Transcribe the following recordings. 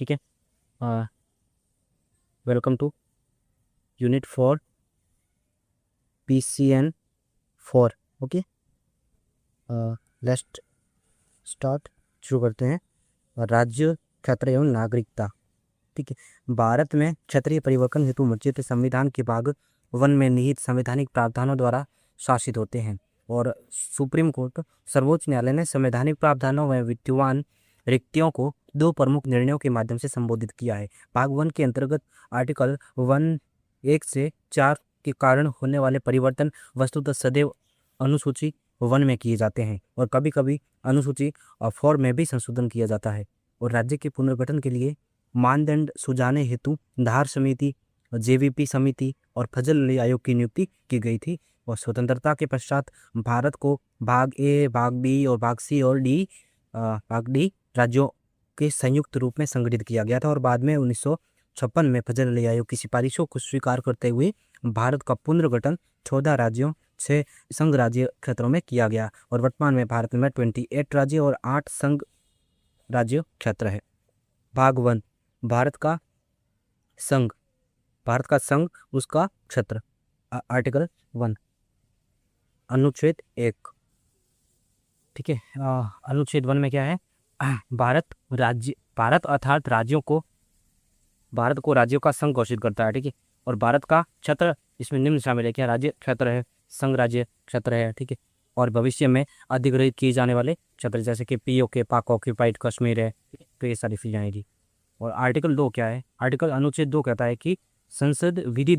ठीक है। Welcome to unit 4 PCN 4। Okay, let's start. शुरू करते हैं। राज्य, क्षेत्र एवं नागरिकता। ठीक है। भारत में क्षेत्रीय परिवर्तन हेतु मर्जित संविधान के भाग 1 में निहित संवैधानिक प्रावधानों द्वारा शासित होते हैं और सुप्रीम कोर्ट, सर्वोच्च न्यायालय ने संवैधानिक प्रावधानों में विद्यमान रिक्तियों को 2 प्रमुख निर्णयों के माध्यम से संबोधित किया है। भाग 1 के अंतर्गत आर्टिकल 1 से 4 के कारण होने वाले परिवर्तन वस्तुतः सदैव अनुसूची 1 में किए जाते हैं और कभी कभी अनुसूची 4 में भी संशोधन किया जाता है। और राज्य के पुनर्गठन के लिए मानदंड सुझाने हेतु धार समिति, जेवीपी समिति और फजल अली आयोग की नियुक्ति की गई थी। और स्वतंत्रता के पश्चात भारत को भाग ए, भाग बी और भाग सी और भाग डी राज्यों के संयुक्त रूप में संगठित किया गया था। और बाद में 1956 में फजल अली आयोग की सिफारिशों को स्वीकार करते हुए भारत का पुनर्गठन 14 राज्यों, 6 संघ राज्य क्षेत्रों में किया गया। और वर्तमान में भारत में 28 राज्य और 8 संघ राज्य क्षेत्र है। भाग 1 भारत का संघ, उसका क्षेत्र। आर्टिकल 1 अनुच्छेद 1। ठीक है। अनुच्छेद 1 में क्या है? भारत अर्थात भारत को राज्यों का संघ घोषित करता है। ठीक है। और भारत का क्षेत्र इसमें निम्न शामिल है। क्या? राज्य क्षेत्र है, संघ राज्य क्षेत्र है। ठीक है। और भविष्य में अधिग्रहित किए जाने वाले क्षेत्र जैसे कि POK, पाक ऑक्यूपाइड कश्मीर है, तो ये सारी चीजें आएगी। और आर्टिकल 2 क्या है? अनुच्छेद 2 कहता है कि संसद विधि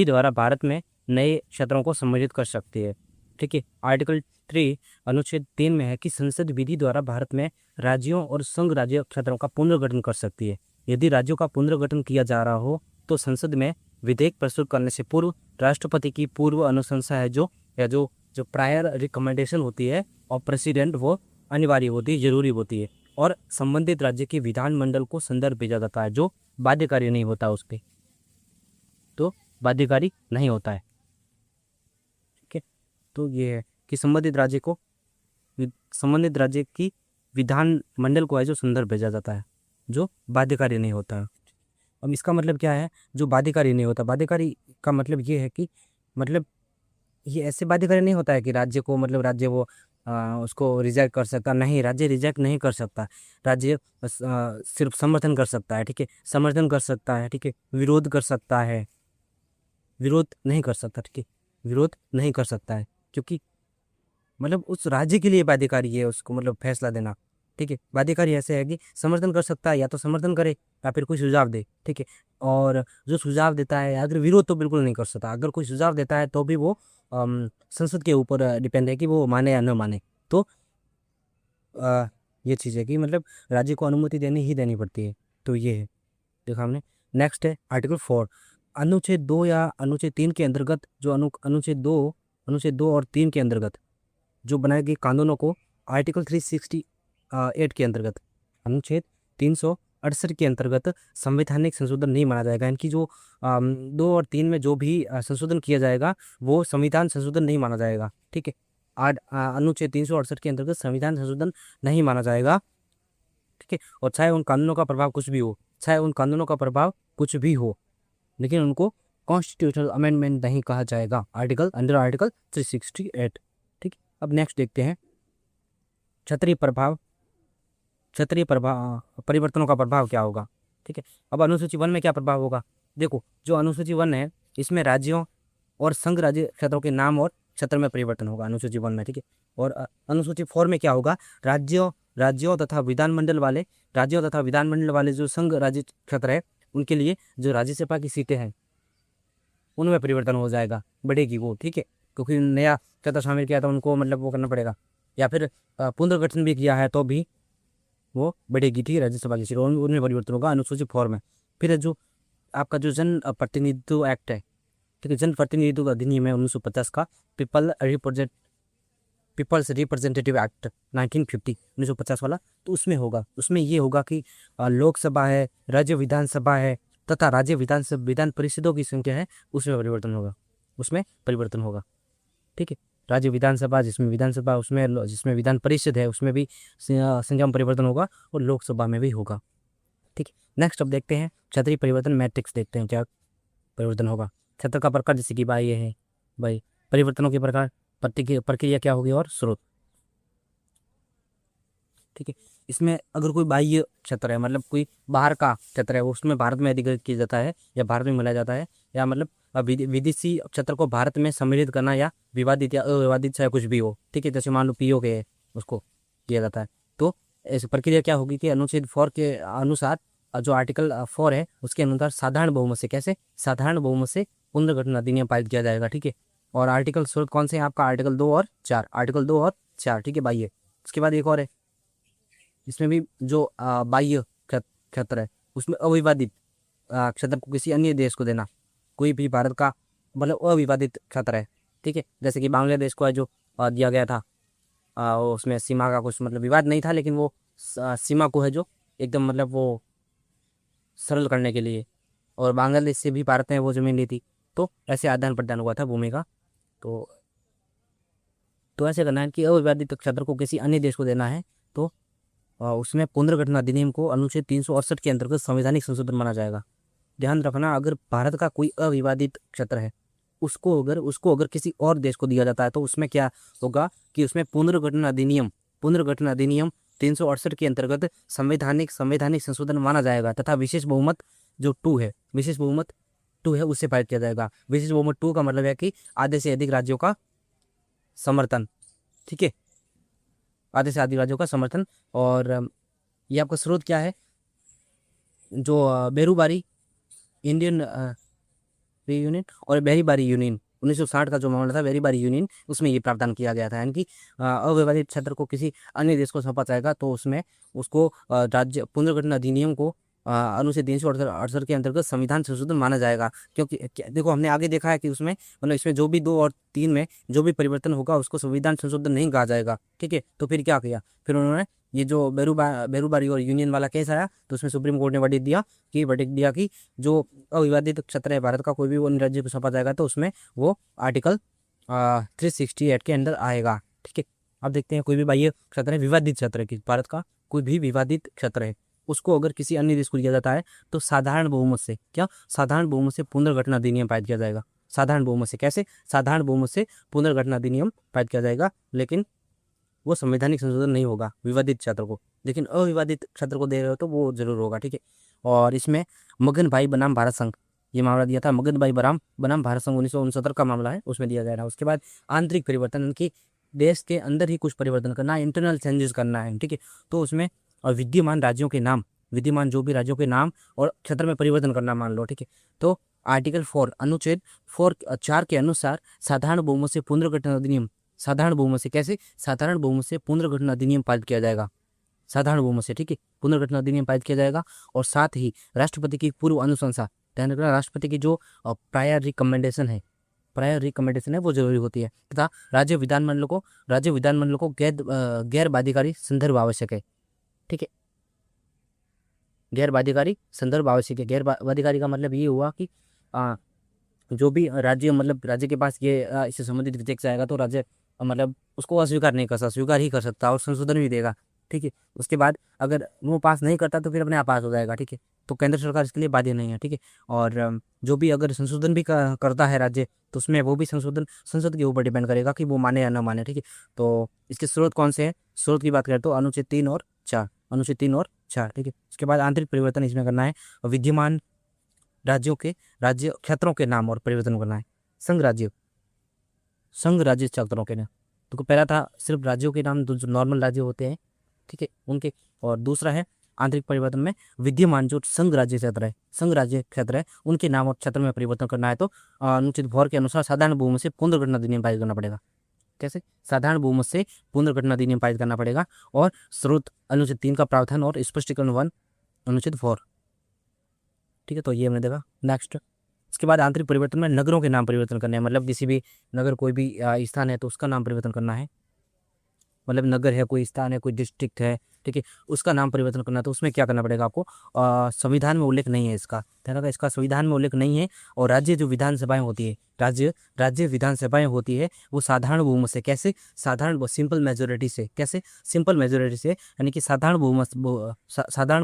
द्वारा भारत में नए क्षेत्रों को सम्मिलित कर सकती है। ठीक है। आर्टिकल 3 अनुच्छेद 3 में है कि संसद विधि द्वारा भारत में राज्यों और संघ राज्य क्षेत्रों का पुनर्गठन कर सकती है। यदि राज्यों का पुनर्गठन किया जा रहा हो तो संसद में विधेयक प्रस्तुत करने से पूर्व राष्ट्रपति की पूर्व अनुशंसा है, जो प्रायर रिकमेंडेशन होती है और प्रेसिडेंट, वो अनिवार्य होती है, जरूरी होती है। और संबंधित राज्य के विधानमंडल को संदर्भ भेजा जाता है, जो बाध्यकारी नहीं होता, उस पर तो बाध्यकारी नहीं होता है। ठीक है। तो ये है कि संबंधित राज्य की विधानमंडल को है जो संदर्भ भेजा जाता है, जो बाध्यकारी नहीं होता है। अब इसका मतलब क्या है? जो बाध्यकारी नहीं होता, बाध्यकारी का मतलब ये है कि मतलब ये ऐसे बाध्यकारी नहीं होता है कि राज्य को राज्य वो उसको रिजेक्ट कर सकता नहीं। राज्य रिजेक्ट नहीं कर सकता, राज्य सिर्फ समर्थन कर सकता है। ठीक है। समर्थन कर सकता है। ठीक है। विरोध कर सकता है, विरोध नहीं कर सकता। ठीक है। विरोध नहीं कर सकता है क्योंकि उस राज्य के लिए बाध्यकारी है, उसको फैसला देना। ठीक है। बाध्यकारी ऐसे है कि समर्थन कर सकता है, या तो समर्थन करे या फिर कोई सुझाव दे। ठीक है। और जो सुझाव देता है, अगर विरोध तो बिल्कुल नहीं कर सकता, अगर कोई सुझाव देता है तो भी वो संसद के ऊपर डिपेंड है कि वो माने या न माने। तो ये चीज़ है कि राज्य को अनुमति देनी पड़ती है। तो ये है, देखा हमने। नेक्स्ट है आर्टिकल 4। अनुच्छेद 2 या अनुच्छेद 3 के अंतर्गत जो अनुच्छेद 2 और 3 के अंतर्गत जो बनाए गए कानूनों को आर्टिकल 368 के अंतर्गत, अनुच्छेद 368 के अंतर्गत संवैधानिक संशोधन नहीं माना जाएगा। इनकी जो 2 और 3 में जो भी संशोधन किया जाएगा वो संविधान संशोधन नहीं माना जाएगा। ठीक है। अनुच्छेद 368 के अंतर्गत संविधान संशोधन नहीं माना जाएगा। ठीक है। और चाहे उन कानूनों का प्रभाव कुछ भी हो, लेकिन उनको कॉन्स्टिट्यूशनल अमेंडमेंट नहीं कहा जाएगा, अंडर आर्टिकल 368। ठीक है। अब नेक्स्ट देखते हैं क्षेत्रीय परिवर्तनों का प्रभाव क्या होगा। ठीक है। अब अनुसूची 1 में क्या प्रभाव होगा? देखो, जो अनुसूची 1 है इसमें राज्यों और संघ राज्य क्षेत्रों के नाम और क्षेत्र में परिवर्तन होगा अनुसूची 1 में। ठीक है। और अनुसूची 4 में क्या होगा? राज्यों तथा विधानमंडल वाले जो संघ राज्य क्षेत्र है उनके लिए जो राज्यसभा की सीटें हैं उनमें परिवर्तन हो जाएगा, बढ़ेगी वो। ठीक है। क्योंकि नया क्षेत्र शामिल किया था, उनको वो करना पड़ेगा, या फिर पुनर्गठन भी किया है तो भी वो बढ़ेगी। ठीक है। राज्यसभा की सीट उनमें परिवर्तन होगा अनुसूची 4 में। फिर जो आपका जो जन प्रतिनिधित्व एक्ट है, ठीक है, जन प्रतिनिधित्व अधिनियम है 1950 का, पीपल्स रिप्रेजेंटेटिव एक्ट 1950 वाला, तो उसमें ये होगा कि लोकसभा है, राज्य विधानसभा है तथा राज्य विधान परिषदों की संख्या है, उसमें परिवर्तन होगा। ठीक है। राज्य विधानसभा उसमें जिसमें विधान परिषद है उसमें भी संख्या में परिवर्तन होगा और लोकसभा में भी होगा। ठीक है। नेक्स्ट अब देखते हैं क्षेत्रीय परिवर्तन मैट्रिक्स, देखते हैं क्या परिवर्तन होगा। क्षेत्र का प्रकार जैसे कि भाई ये है भाई, परिवर्तनों के प्रकार, प्रक्रिया क्या होगी और स्रोत। ठीक है। इसमें अगर कोई बाह्य क्षेत्र है, मतलब कोई बाहर का क्षेत्र है, उसमें भारत में अधिकृत किया जाता है या भारत में मिलाया जाता है, या मतलब विदेशी क्षेत्र को भारत में सम्मिलित करना या विवादित या अविवादित चाहे कुछ भी हो। ठीक है। जैसे मान लो पीओ के उसको किया जाता है, तो ऐसी प्रक्रिया क्या होगी कि अनुच्छेद 4 के अनुसार, जो आर्टिकल 4 है उसके अनुसार साधारण बहुमत से, कैसे साधारण बहुमत से पुनर्गठन अधिनियम पारित किया जाएगा। ठीक है। और आर्टिकल स्रोत कौन से हैं आपका, आर्टिकल 2 और 4, आर्टिकल 2 और 4। ठीक है बाह्य। उसके बाद एक और है, इसमें भी जो बाह्य क्षेत्र है उसमें अविवादित क्षेत्र को किसी अन्य देश को देना। कोई भी भारत का मतलब अविवादित क्षेत्र है। ठीक है। जैसे कि बांग्लादेश को है जो दिया गया था, उसमें सीमा का कुछ मतलब विवाद नहीं था, लेकिन वो सीमा को है जो एकदम मतलब वो सरल करने के लिए, और बांग्लादेश से भी भारत ने वो जमीन ली थी, तो ऐसे आदान प्रदान हुआ था भूमि का। तो ऐसे करना है कि अविवादित क्षेत्र को किसी अन्य देश को देना है, तो उसमें पुनर्गठन अधिनियम को अनुच्छेद 368 के अंतर्गत संवैधानिक संशोधन माना जाएगा। ध्यान रखना, अगर भारत का कोई अविवादित क्षेत्र है, उसको अगर किसी और देश को दिया जाता है, तो उसमें क्या होगा कि उसमें पुनर्गठन अधिनियम 368 के अंतर्गत संवैधानिक संशोधन माना जाएगा, तथा विशेष बहुमत जो 2 है, विशेष बहुमत 2 है, उससे पारित किया जाएगा। विशेष बहुमत 2 का मतलब है कि आधे से अधिक राज्यों का समर्थन। ठीक है। आधे से अधिक राज्यों का समर्थन। और ये आपका स्रोत क्या है, जो बेरूबारी इंडियन यूनियन और बेरीबारी यूनियन 1960 का जो मामला था, बेरीबारी यूनियन, उसमें ये प्रावधान किया गया था, यानी कि अविवादित क्षेत्र को किसी अन्य देश को सौंपा जाएगा, तो उसमें उसको राज्य पुनर्गठन अधिनियम को अनुच्छेद 368 के अंतर्गत संविधान संशोधन माना जाएगा। क्योंकि देखो हमने आगे देखा है कि उसमें मतलब इसमें जो भी 2 और 3 में जो भी परिवर्तन होगा उसको संविधान संशोधन नहीं कहा जाएगा। ठीक है। तो फिर क्या किया, फिर उन्होंने ये जो बेरूबारी और यूनियन वाला केस आया, तो उसमें सुप्रीम कोर्ट ने वर्डिक्ट दिया कि जो अविवादित क्षेत्र है भारत का, कोई भी वो राज्य को सौंपा जाएगा, तो उसमें वो आर्टिकल 368 के अंदर आएगा। ठीक है। अब देखते हैं कोई भी बाह्य क्षेत्र है, विवादित क्षेत्र है कि भारत का कोई भी विवादित क्षेत्र है, उसको अगर किसी अन्य देश को दिया जाता है, तो साधारण बहुमत से, क्या साधारण बहुमत से पुनर्गठन अधिनियम पारित किया जाएगा। साधारण बहुमत से, कैसे साधारण बहुमत से पुनर्गठन अधिनियम पारित किया जाएगा, लेकिन वो संवैधानिक संशोधन नहीं होगा विवादित क्षेत्र को, लेकिन अविवादित क्षेत्र को दे रहे हो तो वो जरूर होगा। ठीक है। और इसमें मगन भाई बनाम भारत संघ, ये मामला दिया था, मगन भाई बनाम भारत संघ 1969 का मामला है, उसमें दिया गया था। उसके बाद आंतरिक परिवर्तन, की देश के अंदर ही कुछ परिवर्तन करना, इंटरनल चेंजेस करना है। ठीक है। तो उसमें विद्यमान राज्यों के नाम, विद्यमान जो भी राज्यों के नाम और क्षेत्र में परिवर्तन करना मान लो। ठीक है। तो आर्टिकल 4 अनुच्छेद 4 के अनुसार साधारण बहुमत से पुनर्गठन अधिनियम, साधारण बहुमत से, कैसे साधारण बहुमत से पुनर्गठन अधिनियम पारित किया जाएगा, साधारण बहुमत से। ठीक है। पुनर्गठन अधिनियम पारित किया जाएगा। और साथ ही राष्ट्रपति की पूर्व अनुशंसा, ध्यान रखना, राष्ट्रपति की जो प्रायर रिकमेंडेशन है वो जरूरी होती है, तथा राज्य विधानमंडलों को गैर बाध्यकारी संदर्भ आवश्यक है। ठीक है। गैर बाध्यकारी संदर्भ आवश्यक है। गैर बाध्यकारी का मतलब ये हुआ कि जो भी राज्य, मतलब राज्य के पास ये इससे संबंधित विधेयक आएगा, तो राज्य मतलब उसको अस्वीकार नहीं कर सकता, स्वीकार ही कर सकता और संशोधन भी देगा। ठीक है। उसके बाद अगर वो पास नहीं करता तो फिर अपने आप पास हो जाएगा। ठीक है। तो केंद्र सरकार इसके लिए बाध्य नहीं है। ठीक है। और जो भी अगर संशोधन भी करता है राज्य, तो उसमें वो भी संशोधन संसद के ऊपर डिपेंड करेगा कि वो माने या न माने। ठीक है। तो इसके स्रोत कौन से हैं, स्रोत की बात करें तो अनुच्छेद 3 और 4, अनुच्छेद 3 और 4। ठीक है। उसके बाद आंतरिक परिवर्तन इसमें करना है, विद्यमान राज्य क्षेत्रों के नाम और परिवर्तन करना है। संघ राज्य क्षेत्रों के नाम, तो पहला था सिर्फ राज्यों के नाम, जो नॉर्मल राज्य होते हैं, ठीक है, उनके। और दूसरा है आंतरिक परिवर्तन में विद्यमान जो संघ राज्य क्षेत्र है उनके नाम और क्षेत्र में परिवर्तन करना है। तो अनुच्छेद 4 के अनुसार साधारण बहुमत से पुनर्गठन अधिनियम पारित करना पड़ेगा। कैसे साधारण बहुमत से पुनर्गठन अधिनियम पारित करना पड़ेगा। और स्रोत अनुच्छेद 3 का प्रावधान और स्पष्टीकरण 1 अनुच्छेद 4। ठीक है। तो ये हमने देखा। नेक्स्ट, उसके बाद आंतरिक परिवर्तन में नगरों के नाम परिवर्तन करने हैं, मतलब किसी भी नगर, कोई भी स्थान है तो उसका नाम परिवर्तन करना है। मतलब नगर है, कोई स्थान है, कोई डिस्ट्रिक्ट है, ठीक है, उसका नाम परिवर्तन करना, तो उसमें क्या करना पड़ेगा आपको, संविधान में उल्लेख नहीं है इसका, ध्यान रखा, इसका संविधान में उल्लेख नहीं है। और राज्य जो विधानसभाएं होती है, राज्य विधानसभाएं होती है, वो साधारण बहुमत से, कैसे, साधारण सिंपल मेजोरिटी से, कैसे, सिंपल मेजोरिटी से, यानी कि साधारण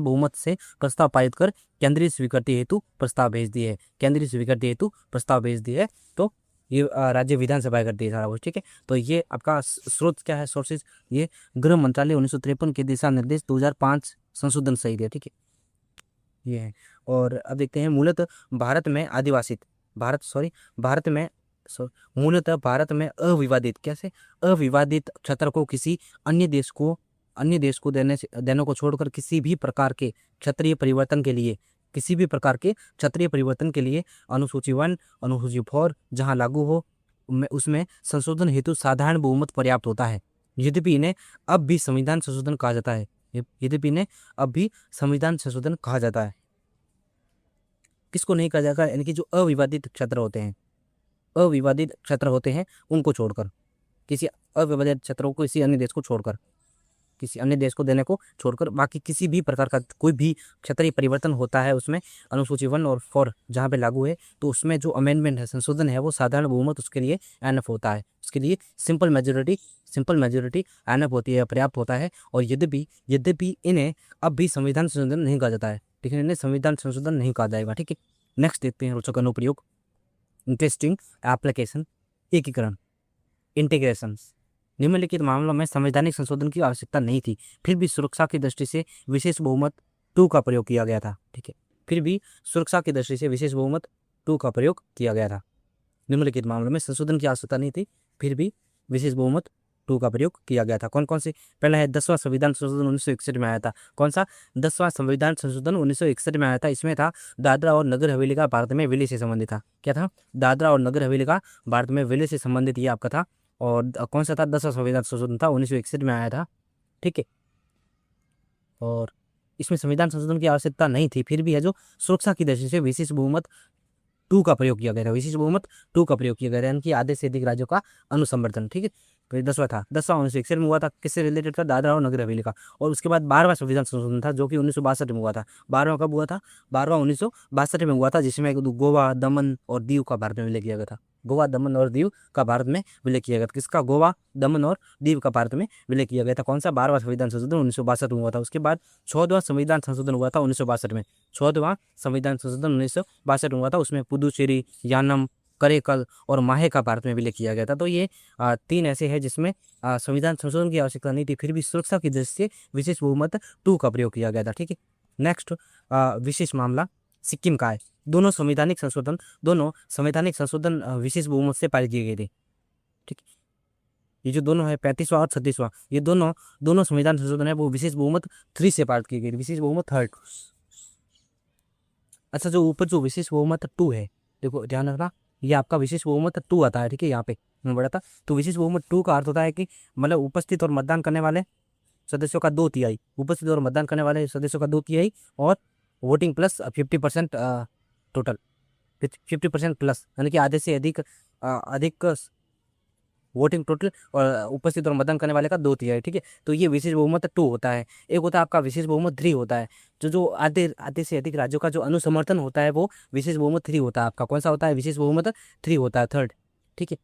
बहुमत से प्रस्ताव पारित कर केंद्रीय स्वीकृति हेतु प्रस्ताव भेज दिए, केंद्रीय स्वीकृति हेतु प्रस्ताव भेज दिए। तो ये राज्य विधानसभा करती है सारा कुछ, ठीक है। तो ये आपका स्रोत क्या है, सोर्सेज, ये गृह मंत्रालय 1953 के दिशा निर्देश 2005 संशोधन सही है, ठीक है, ये है। और अब देखते हैं मूलतः भारत में मूलतः भारत में अविवादित, कैसे, अविवादित क्षेत्र को किसी अन्य देश को देने को छोड़कर किसी भी प्रकार के क्षेत्रीय परिवर्तन के लिए, अनुसूची 1, अनुसूची 4 जहां लागू हो उसमें संशोधन हेतु साधारण बहुमत पर्याप्त होता है। यद्यपि इन्हें अब भी संविधान संशोधन कहा जाता है, किसको नहीं कहा जाता, यानी कि जो अविवादित क्षेत्र होते हैं उनको छोड़कर, किसी अविवादित क्षेत्रों को किसी अन्य देश को देने को छोड़कर, बाकी किसी भी प्रकार का कोई भी क्षेत्रीय परिवर्तन होता है उसमें अनुसूची 1 और 4 जहाँ पे लागू है, तो उसमें जो अमेंडमेंट है, संशोधन है, वो साधारण बहुमत उसके लिए एनफ होता है, उसके लिए सिंपल मेजोरिटी एनफ होती है, पर्याप्त होता है। और यद्यपि इन्हें अब भी संविधान संशोधन नहीं कहा जाता है, ठीक है, इन्हें संविधान संशोधन नहीं कहा जाएगा, ठीक है। नेक्स्ट देखते हैं रोचक अनुप्रयोग, इंटरेस्टिंग एप्लीकेशन, एकीकरण, इंटीग्रेशन। निम्नलिखित मामलों में संवैधानिक संशोधन की आवश्यकता नहीं थी, फिर भी सुरक्षा की दृष्टि से विशेष बहुमत 2 का प्रयोग किया गया था, ठीक है, फिर भी सुरक्षा की दृष्टि से विशेष बहुमत 2 का प्रयोग किया गया था। निम्नलिखित मामलों में संशोधन की आवश्यकता नहीं थी, फिर भी विशेष बहुमत 2 का प्रयोग किया गया था। कौन कौन से, पहला है 10वां संविधान संशोधन 1961 में आया था। कौन सा 10वां संविधान संशोधन 1961 में आया था? इसमें था दादरा और नगर हवेली का भारत में विलय से संबंधित था। क्या था? दादरा और नगर हवेली का भारत में विलय से संबंधित ये आपका था। और कौन सा था? 10वां संविधान संशोधन था, 1961 में आया था, ठीक है। और इसमें संविधान संशोधन की आवश्यकता नहीं थी, फिर भी है जो सुरक्षा की दृष्टि से विशेष बहुमत 2 का प्रयोग किया गया था, विशेष बहुमत 2 का प्रयोग किया गया था, यानी कि आधे से अधिक राज्यों का अनुसमर्थन, ठीक है। तो 10वां था, 10वां 1961 में हुआ था, किससे रिलेटेड था? दादरा और नगर हवेली का। और उसके बाद 12वां संविधान संशोधन था जो कि 1962 में हुआ था। 12वां कब हुआ था? 12वां 1962 में हुआ था, जिसमें गोवा, दमन और दीव का भारत में विलय किया गया था। गोवा, दमन और दीव का भारत में विलय किया गया था। किसका? गोवा, दमन और दीव का भारत में विलय किया गया था। कौन सा? 12वां संविधान संशोधन 1962 में हुआ था। उसके बाद 14वां संविधान संशोधन हुआ था 1962 में। 14वां संविधान संशोधन 1962 में हुआ था, उसमें पुदुचेरी, यानम, करेकल और माहे का भारत में विलय किया गया था। तो ये 3 ऐसे हैं जिसमें संविधान संशोधन की आवश्यकता नहीं थी, फिर भी सुरक्षा की दृष्टि से विशेष बहुमत 2 का प्रयोग किया गया था, ठीक है। नेक्स्ट विशेष मामला सिक्किम का है। दोनों संवैधानिक संशोधन विशेष बहुमत से पारित किए गए थे, ठीक। ये जो दोनों है 35वां और 36वां, ये दोनों संविधान संशोधन है वो विशेष बहुमत 3 से पारित किए गए थे, विशेष बहुमत 3। अच्छा, जो ऊपर जो विशेष बहुमत 2 है, देखो ध्यान रखना, ये आपका विशेष बहुमत 2 आता है, ठीक है। यहाँ पे मैं बड़ा था, तो विशेष बहुमत 2 का अर्थ होता है कि मतलब उपस्थित और मतदान करने वाले सदस्यों का 2/3, उपस्थित और मतदान करने वाले सदस्यों का 2/3 और वोटिंग प्लस 50% टोटल, 50% प्लस, यानी कि आधे से अधिक वोटिंग टोटल और उपस्थित और मतदान करने वाले का 2/3, ठीक है। तो ये विशेष बहुमत 2 होता है। एक होता है आपका विशेष बहुमत 3 होता है, जो आधे से अधिक राज्यों का जो अनुसमर्थन होता है वो विशेष बहुमत 3 होता है आपका। कौन सा होता है? विशेष बहुमत 3 होता है, 3rd, ठीक है।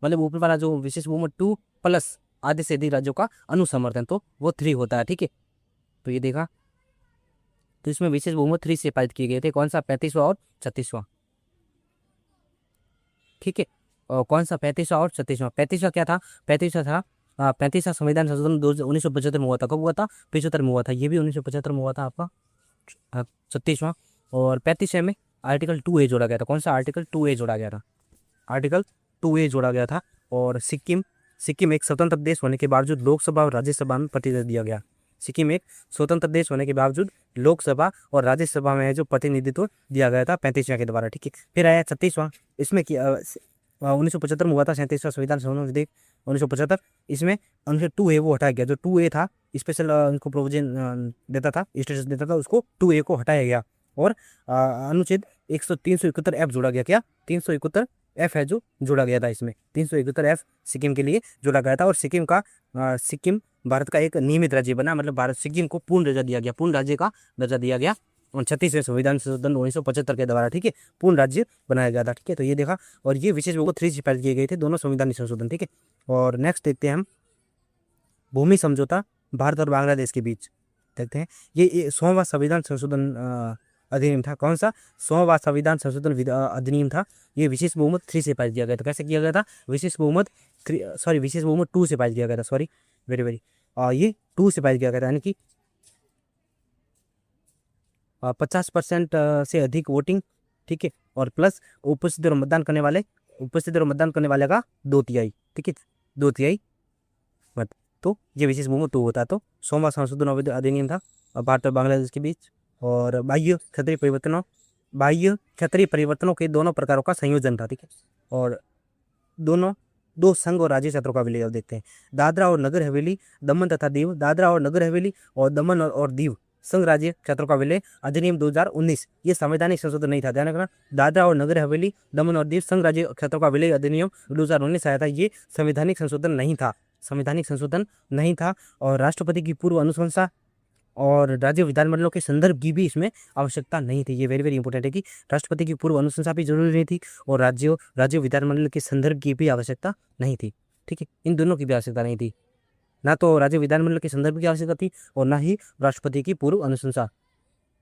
मतलब ऊपर वाला जो विशेष बहुमत 2 प्लस आधे से अधिक राज्यों का अनुसमर्थन, तो वो 3 होता है, ठीक है। तो ये देखा, तो इसमें विशेष बहुमत 3 से पारित किए गए थे। कौन सा? 35वां और 36वां, ठीक है। और कौन सा? 35वां और 36वां। 35वां क्या था? 35वां था 35वां संविधान संशोधन 1975 में हुआ था। कब हुआ था? 75 में हुआ था। ये भी 1975 में हुआ था आपका 36वां। और 35वें में आर्टिकल 2A जोड़ा गया था। कौन सा? आर्टिकल 2A जोड़ा गया था, आर्टिकल 2A जोड़ा गया था। और सिक्किम एक स्वतंत्र देश होने के बावजूद लोकसभा और राज्यसभा में प्रतिनिधित्व दिया गया। सिक्किम एक स्वतंत्र देश होने के बावजूद लोकसभा और राज्यसभा में जो प्रतिनिधित्व दिया गया था 35वें के द्वारा, ठीक है। फिर आया 36वां, इसमें 1975 में हुआ था 37वां संविधान संशोधन विधेयक 1975। इसमें अनुच्छेद 2A वो हटाया गया। जो 2A था स्पेशल उनको प्रोविजन देता था, स्टेटस देता था, उसको 2A को हटाया गया और अनुच्छेद 371F जोड़ा गया। क्या? 371 एफ है जो जोड़ा गया था इसमें, 371 एफ सिक्किम के लिए जोड़ा गया था। और सिक्किम भारत का एक नियमित राज्य बना, मतलब भारत सिक्किम को पूर्ण दर्जा दिया गया, पूर्ण राज्य का दर्जा दिया गया 36वें संविधान संशोधन 1975 के द्वारा, ठीक है, पूर्ण राज्य बनाया गया था, ठीक है। तो ये देखा, और ये विशेष बहुमत 3 सिफारिश किए गए थे दोनों संविधानिक संशोधन, ठीक है। और नेक्स्ट देखते हैं हम भूमि समझौता भारत और बांग्लादेश के बीच, देखते हैं। ये 100वां संविधान संशोधन अधिनियम था। कौन सा? 100वां संविधान संशोधन अधिनियम था। ये विशेष बहुमत 3 से पारित किया गया था। कैसे किया गया था? विशेष बहुमत 2 से पारित किया गया था, सॉरी, वेरी ये 2 से पारित किया गया था, यानी कि 50% से अधिक वोटिंग, ठीक है, और प्लस उपस्थित और मतदान करने वाले का 2/3, ठीक है, 2/3 मत। तो ये विशेष बहुमत 2 होता। तो 100वां संशोधन अधिनियम था भारत और बांग्लादेश के बीच। और बाह्य क्षेत्रीय परिवर्तनों के दोनों प्रकारों का संयोजन था, ठीक है। और दो संघ और राज्य क्षेत्रों का विलय अब देखते हैं। दादरा और नगर हवेली, दमन तथा दीव, दादरा और नगर हवेली और दमन और दीव संघ राज्य क्षेत्रों का विलय अधिनियम 2019, ये संवैधानिक संशोधन नहीं था, ध्यान रखना। दादरा और नगर हवेली, दमन और दीव संघ राज्य क्षेत्रों का विलय अधिनियम 2019 आया था, ये संवैधानिक संशोधन नहीं था। और राष्ट्रपति की पूर्व अनुशंसा और राज्य विधानमंडलों के संदर्भ की भी इसमें आवश्यकता नहीं थी। ये वेरी इंपॉर्टेंट है कि राष्ट्रपति की पूर्व अनुशंसा भी जरूरी नहीं थी और राज्य विधानमंडल के संदर्भ की भी आवश्यकता नहीं थी, ठीक है। इन दोनों की भी आवश्यकता नहीं थी, ना तो राज्य विधानमंडल के संदर्भ की आवश्यकता थी और ना ही राष्ट्रपति की पूर्व अनुशंसा,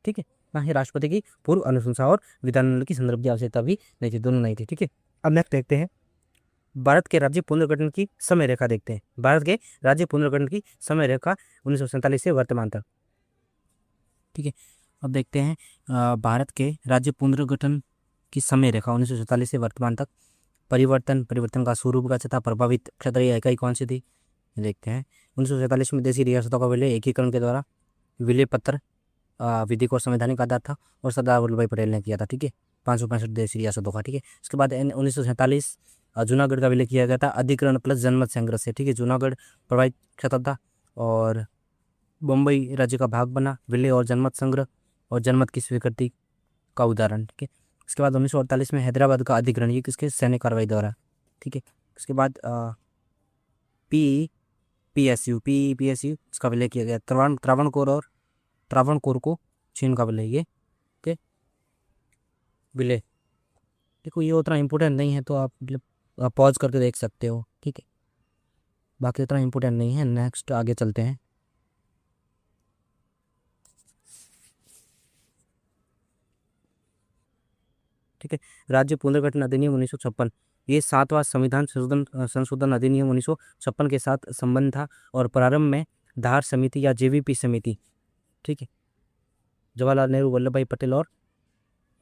ठीक है, ना ही राष्ट्रपति की पूर्व अनुशंसा और विधानमंडल की संदर्भ की आवश्यकता भी नहीं थी, दोनों नहीं थी, ठीक है। अब नेक्स्ट देखते हैं भारत के राज्य पुनर्गठन की समय रेखा देखते हैं। भारत के राज्य पुनर्गठन की समय रेखा 1947 से वर्तमान तक, ठीक है। अब देखते हैं भारत के राज्य पुनर्गठन की समय रेखा 1947 से वर्तमान तक। परिवर्तन का स्वरूप का तथा प्रभावित क्षेत्रीय इकाई कौन सी थी, देखते हैं। 1947 में देशी रियासतों का विलय एकीकरण के द्वारा विलय पत्र विधि को संवैधानिक आधार था और सरदार वल्लभ भाई पटेल ने किया था, ठीक है, 565 देशी रियासतों का, ठीक है। इसके बाद 1947 जूनागढ़ का विलय किया गया था अधिग्रहण प्लस जनमत संग्रह से, ठीक है। जूनागढ़ प्रभावित क्षेत्र था और बम्बई राज्य का भाग बना, विलय और जनमत संग्रह और जनमत की स्वीकृति का उदाहरण, ठीक है। उसके बाद 1948 में हैदराबाद का अधिग्रहण, ये किसके? सैन्य कार्रवाई द्वारा, ठीक है। उसके बाद PSU इसका विलय किया गया। त्रावणकोर को चीन का विलय, ये ठीक है, विलय। देखो ये उतना इम्पोर्टेंट नहीं है, तो आप मतलब पॉज करके देख सकते हो, ठीक है, बाकी उतना इम्पोर्टेंट नहीं है। नेक्स्ट आगे चलते हैं। ठीक है, राज्य पुनर्गठन अधिनियम 1956, ये 7वां संविधान संशोधन अधिनियम 1956 के साथ संबंध था और प्रारंभ में धार समिति या JVP समिति, ठीक है, जवाहरलाल नेहरू, वल्लभ भाई पटेल और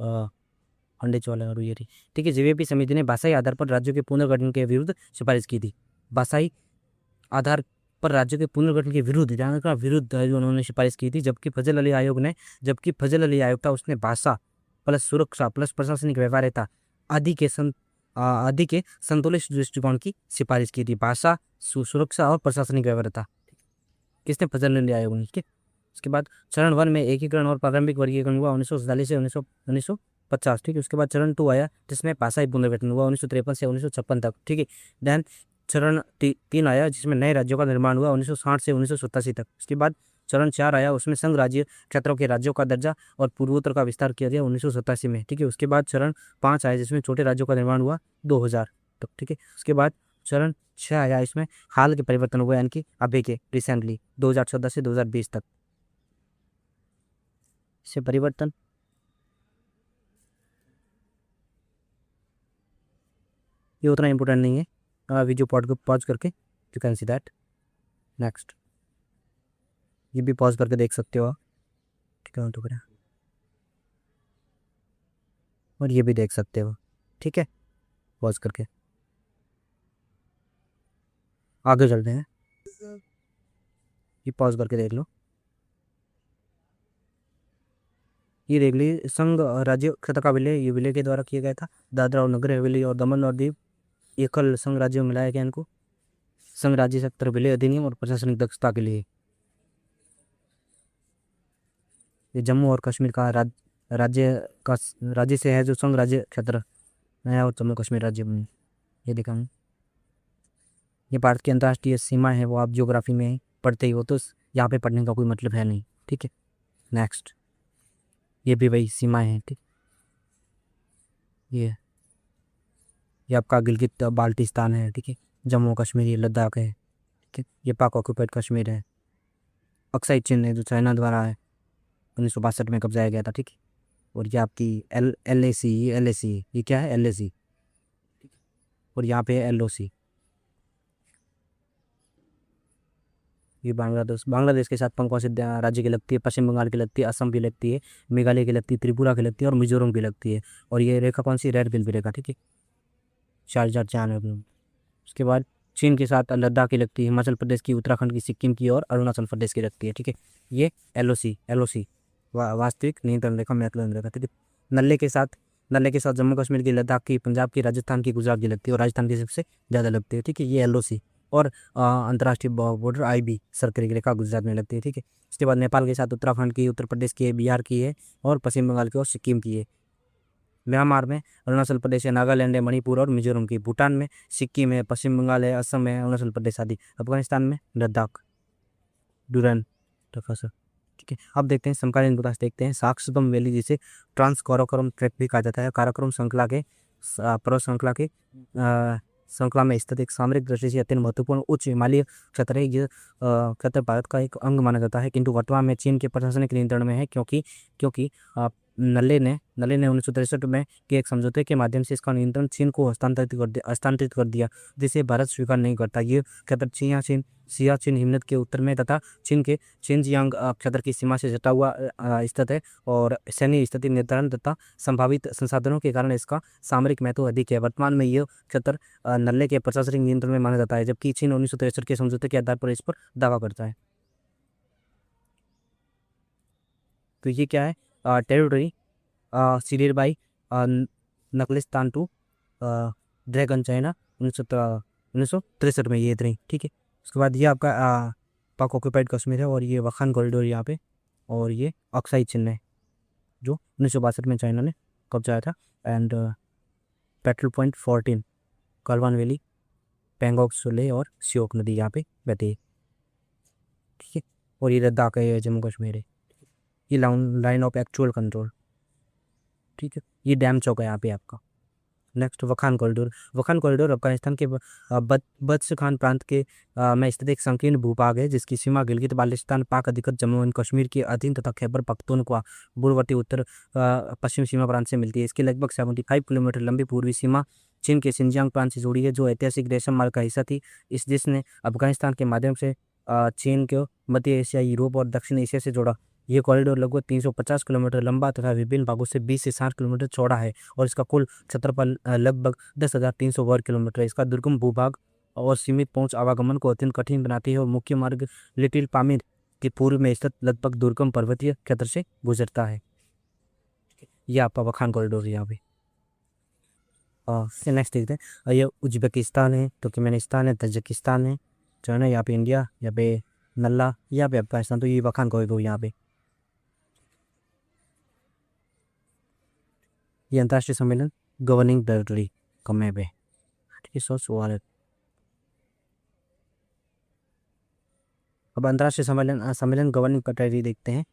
पंडित जवाहरलाल नेहरू, ये थी, ठीक है। JVP समिति ने भाषाई आधार पर राज्यों के पुनर्गठन के विरुद्ध सिफारिश की थी। भाषाई आधार पर राज्यों के पुनर्गठन के विरुद्ध, ध्यान रखना, विरुद्ध उन्होंने सिफारिश की थी। जबकि फजल अली आयोग था, उसने भाषा प्लस सुरक्षा प्लस प्रशासनिक व्यवहार्यता आदि के संतुलित दृष्टिकोण की सिफारिश की थी। भाषा, सुरक्षा और प्रशासनिक व्यवहार्यता किसने? फजल अली आयोग ने, ठीक है। उसके बाद चरण 1 में एकीकरण और प्रारंभिक वर्गीकरण हुआ 1947 से 1950, ठीक है। उसके बाद चरण 2 आया जिसमें भाषाई पुनर्गठन हुआ 1953 से 1956 तक, ठीक है। देन चरण 3 आया जिसमें नए राज्यों का निर्माण हुआ 1960 से 1987 तक। उसके बाद चरण 4 आया, उसमें संघ राज्य क्षेत्रों के राज्यों का दर्जा और पूर्वोत्तर का विस्तार किया गया 1987 में, ठीक है। उसके बाद चरण 5 आया जिसमें छोटे राज्यों का निर्माण हुआ 2000 तक, ठीक है। उसके बाद चरण 6 आया, इसमें हाल के परिवर्तन हुए, यानी कि अभी के रिसेंटली 2014 से 2020 तक से परिवर्तन। ये उतना इंपॉर्टेंट नहीं है, वीडियो पॉज करके you can see that. Next ये भी पॉज करके देख सकते हो आप, ठीक है, तो करें, और ये भी देख सकते हो, ठीक है, पॉज करके। आगे चलते हैं, ये पॉज करके देख लो। ये देख लीजिए, संघ राज्य क्षेत्र का विलय, ये विलय के द्वारा किया गया था। दादरा और नगर हवेली और दमन और दीव एकल संघ राज्य में मिलाया गया इनको। संघ राज्य क्षेत्र विलय अधिनियम और प्रशासनिक दक्षता के लिए। ये जम्मू और कश्मीर का राज्य से है जो संघ राज्य क्षेत्र नया और जम्मू कश्मीर राज्य बने। ये देखा हूँ। ये भारत की अंतर्राष्ट्रीय सीमा है, वो आप ज्योग्राफी में पढ़ते ही हो, तो यहाँ पे पढ़ने का कोई मतलब है नहीं। ठीक है, नेक्स्ट। ये भी वही सीमाएं हैं। ठीक, ये आपका गिलगित बाल्टिस्तान है। ठीक है, जम्मू कश्मीर, ये लद्दाख है। ठीक है, ये पाक ऑक्यूपाइड कश्मीर है। अक्साई चिन्ह है जो चाइना द्वारा है 1962 में कब्जाया गया था। ठीक है, और ये आपकी LAC, ये क्या है LAC, और यहाँ पे LOC। ये बांग्लादेश के साथ कौन से राज्य की लगती है? पश्चिम बंगाल की लगती है, असम की लगती है, मेघालय की लगती है, त्रिपुरा की लगती है और मिजोरम की लगती है। और ये रेखा कौन सी? रेड बिल्बी रेखा। ठीक है, 4094। उसके बाद चीन के साथ लद्दाख की लगती है, हिमाचल प्रदेश की, उत्तराखंड की, सिक्किम की और अरुणाचल प्रदेश की लगती है। ठीक है, ये LOC वास्तविक नियंत्रण रेखा, महत्व रेखा। ठीक है, नल्ले के साथ जम्मू कश्मीर की, लद्दाख की, पंजाब की, राजस्थान की, गुजरात की लगती है और राजस्थान की सबसे ज़्यादा लगती है। ठीक है, ये LOC। और अंतर्राष्ट्रीय बॉर्डर IB सर्कल की रेखा गुजरात में लगती है। ठीक है, इसके बाद नेपाल के साथ उत्तराखंड की, उत्तर प्रदेश की है, बिहार की है और पश्चिम बंगाल की और सिक्किम की है। म्यांमार में अरुणाचल प्रदेश है, नागालैंड है, मणिपुर और मिजोरम की। भूटान में सिक्किम है, पश्चिम बंगाल है, असम है, अरुणाचल प्रदेश आदि। अफगानिस्तान में लद्दाख, डुरन, टफासा। ठीक है, अब देखते हैं समकालीन विकास। देखते हैं साक्सबम वैली, जिसे ट्रांस काराकोरम ट्रैक भी कहा जाता है, काराकोरम श्रृंखला के पर्वत श्रृंखला के श्रृंखला में स्थित एक सामरिक दृष्टि से अत्यंत महत्वपूर्ण उच्च हिमालय क्षेत्र है। ये क्षेत्र भारत का एक अंग माना जाता है, किंतु वर्तमान में चीन के प्रशासनिक नियंत्रण में है, क्योंकि नल्ले ने 1963 में के एक समझौते के माध्यम से इसका नियंत्रण चीन को हस्तांतरित कर दिया, जिसे भारत स्वीकार नहीं करता। ये क्षेत्र सियाचिन हिमनद के उत्तर में तथा चीन के शिनजियांग क्षेत्र की सीमा से सटा हुआ स्थित है, और सैन्य स्थिति निर्धारण तथा संभावित संसाधनों के कारण इसका सामरिक महत्व अधिक है। वर्तमान में यह क्षेत्र नल्ले के प्रशासनिक नियंत्रण में माना जाता है, जबकि चीन 1963 के समझौते के आधार पर इस पर दावा करता है। तो ये क्या है? टेरिटरी सीडेड बाई नकलिस्तान टू ड्रैगन चाइना 1963 में, ये इतनी। ठीक है, उसके बाद ये आपका पाक ऑक्यूपाइड कश्मीर है, और ये वखान कॉरिडोर यहाँ पे, और ये अक्साई चिन्ह है जो 1962 में चाइना ने कब्जाया था। And patrol point 14, Galwan valley, Pangong त्सुलेई और सियोक नदी यहाँ पे बहती है। ठीक है, और ये लद्दाख है, ये जम्मू कश्मीर है। ये लाइन ऑफ एक्चुअल कंट्रोल। ठीक है, ये डैम चौक है यहाँ पे आपका। नेक्स्ट, वखान कॉरिडोर अफगानिस्तान के बद्स खान प्रांत के में स्थित एक संकीर्ण भूभाग है, जिसकी सीमा गिलगित बाल्टिस्तान, पाक अधिकृत जम्मू एंड कश्मीर के अधीन तथा खैबर पख्तूनख्वा पूर्ववर्ती उत्तर पश्चिम सीमा प्रांत से मिलती है। इसकी लगभग 75 किलोमीटर लंबी पूर्वी सीमा चीन के शिनजियांग प्रांत से जुड़ी है, जो ऐतिहासिक रेशम मार्ग का हिस्सा थी। इस देश ने अफगानिस्तान के माध्यम से चीन को मध्य एशिया, यूरोप और दक्षिण एशिया से जोड़ा। ये कॉरिडोर लगभग 350 किलोमीटर लंबा तथा विभिन्न भागों से 20 से 60 किलोमीटर चौड़ा है, और इसका कुल क्षेत्रफल लगभग 10,300 वर्ग किलोमीटर है। इसका दुर्गम भूभाग और सीमित पहुंच आवागमन को अत्यंत कठिन बनाती है, और मुख्य मार्ग लिटिल पामीर के पूर्व में स्थित लगभग दुर्गम पर्वतीय क्षेत्र से गुजरता है। यह आपका वखान कॉरिडोर यहाँ पे। नेक्स्ट देखते हैं, ये उज्बेकिस्तान है, तुर्कमेनिस्तान है, तजिकिस्तान है, चाइना, यहाँ पे इंडिया, यहाँ पे नल्ला, यहाँ पे अफगानिस्तान। तो ये वखान कॉरिडोर यहाँ पे। ये अंतर्राष्ट्रीय सम्मेलन गवर्निंग टेरिटरी का मैप है। ठीक है, 116। अब अंतर्राष्ट्रीय सम्मेलन गवर्निंग टेरिटरी देखते हैं।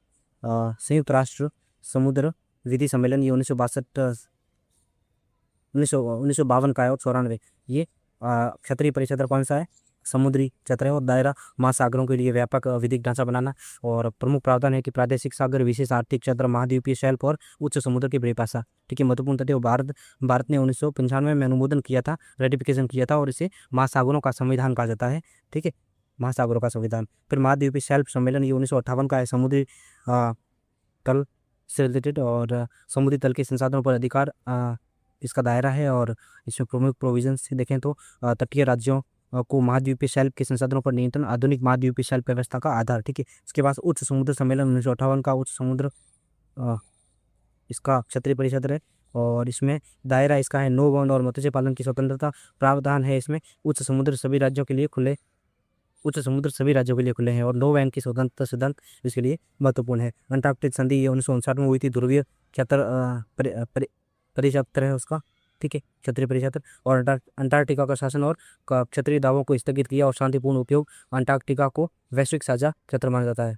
संयुक्त राष्ट्र समुद्र विधि सम्मेलन, ये 1952 का है, और 94। ये क्षेत्रीय परिक्षेत्र कौन सा है? समुद्री क्षेत्र है, और दायरा महासागरों के लिए व्यापक विधिक ढांचा बनाना, और प्रमुख प्रावधान है कि प्रादेशिक सागर, विशेष आर्थिक क्षेत्र, महाद्वीपीय शेल्फ और उच्च समुद्र की परिभाषा। ठीक है, महत्वपूर्ण तथ्य, भारत ने 1995 में अनुमोदन किया था, रेटिफिकेशन किया था, और इसे महासागरों का संविधान कहा जाता है। ठीक है, महासागरों का संविधान। फिर महाद्वीपीय शेल्फ सम्मेलन, ये 1958 का है, समुद्री तल से रिलेटेड और समुद्री तल के संसाधनों पर अधिकार इसका दायरा है, और इसमें प्रमुख प्रोविजन से देखें तो तटीय राज्यों को महाद्वीपीय शेल्फ के संसाधनों पर नियंत्रण, आधुनिक महाद्वीपीय शेल्फ व्यवस्था का आधार। ठीक है, इसके बाद उच्च समुद्र सम्मेलन 1958 का, उच्च समुद्र इसका क्षेत्रीय परिषद है, और इसमें दायरा इसका है नो बाउंड और मत्स्य पालन की स्वतंत्रता प्रावधान है। इसमें उच्च समुद्र सभी राज्यों के लिए खुले हैं, और नो वैन की स्वतंत्रता सिद्धांत इसके लिए महत्वपूर्ण है। अंटार्कटिक संधि, ये 1959 में हुई थी, ध्रुवीय क्षेत्र परिक्षेत्र है उसका। ठीक है, क्षत्रिय परिक्षेत्र। और अंटार्कटिका का शासन और क्षत्रिय दावों को स्थगित किया और शांतिपूर्ण उपयोग। अंटार्कटिका को वैश्विक साझा क्षेत्र माना जाता है,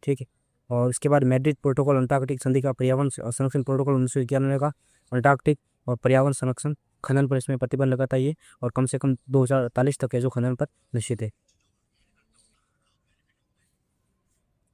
ठीक है। और इसके बाद मैड्रिड प्रोटोकॉल, अंटार्कटिक संधि का पर्यावरण संरक्षण प्रोटोकॉल 1991 का अंटार्कटिक और पर्यावरण संरक्षण खनन पर इसमें प्रतिबंध लगाता है ये, और कम से कम 2048 तक है जो खनन पर निश्चित है।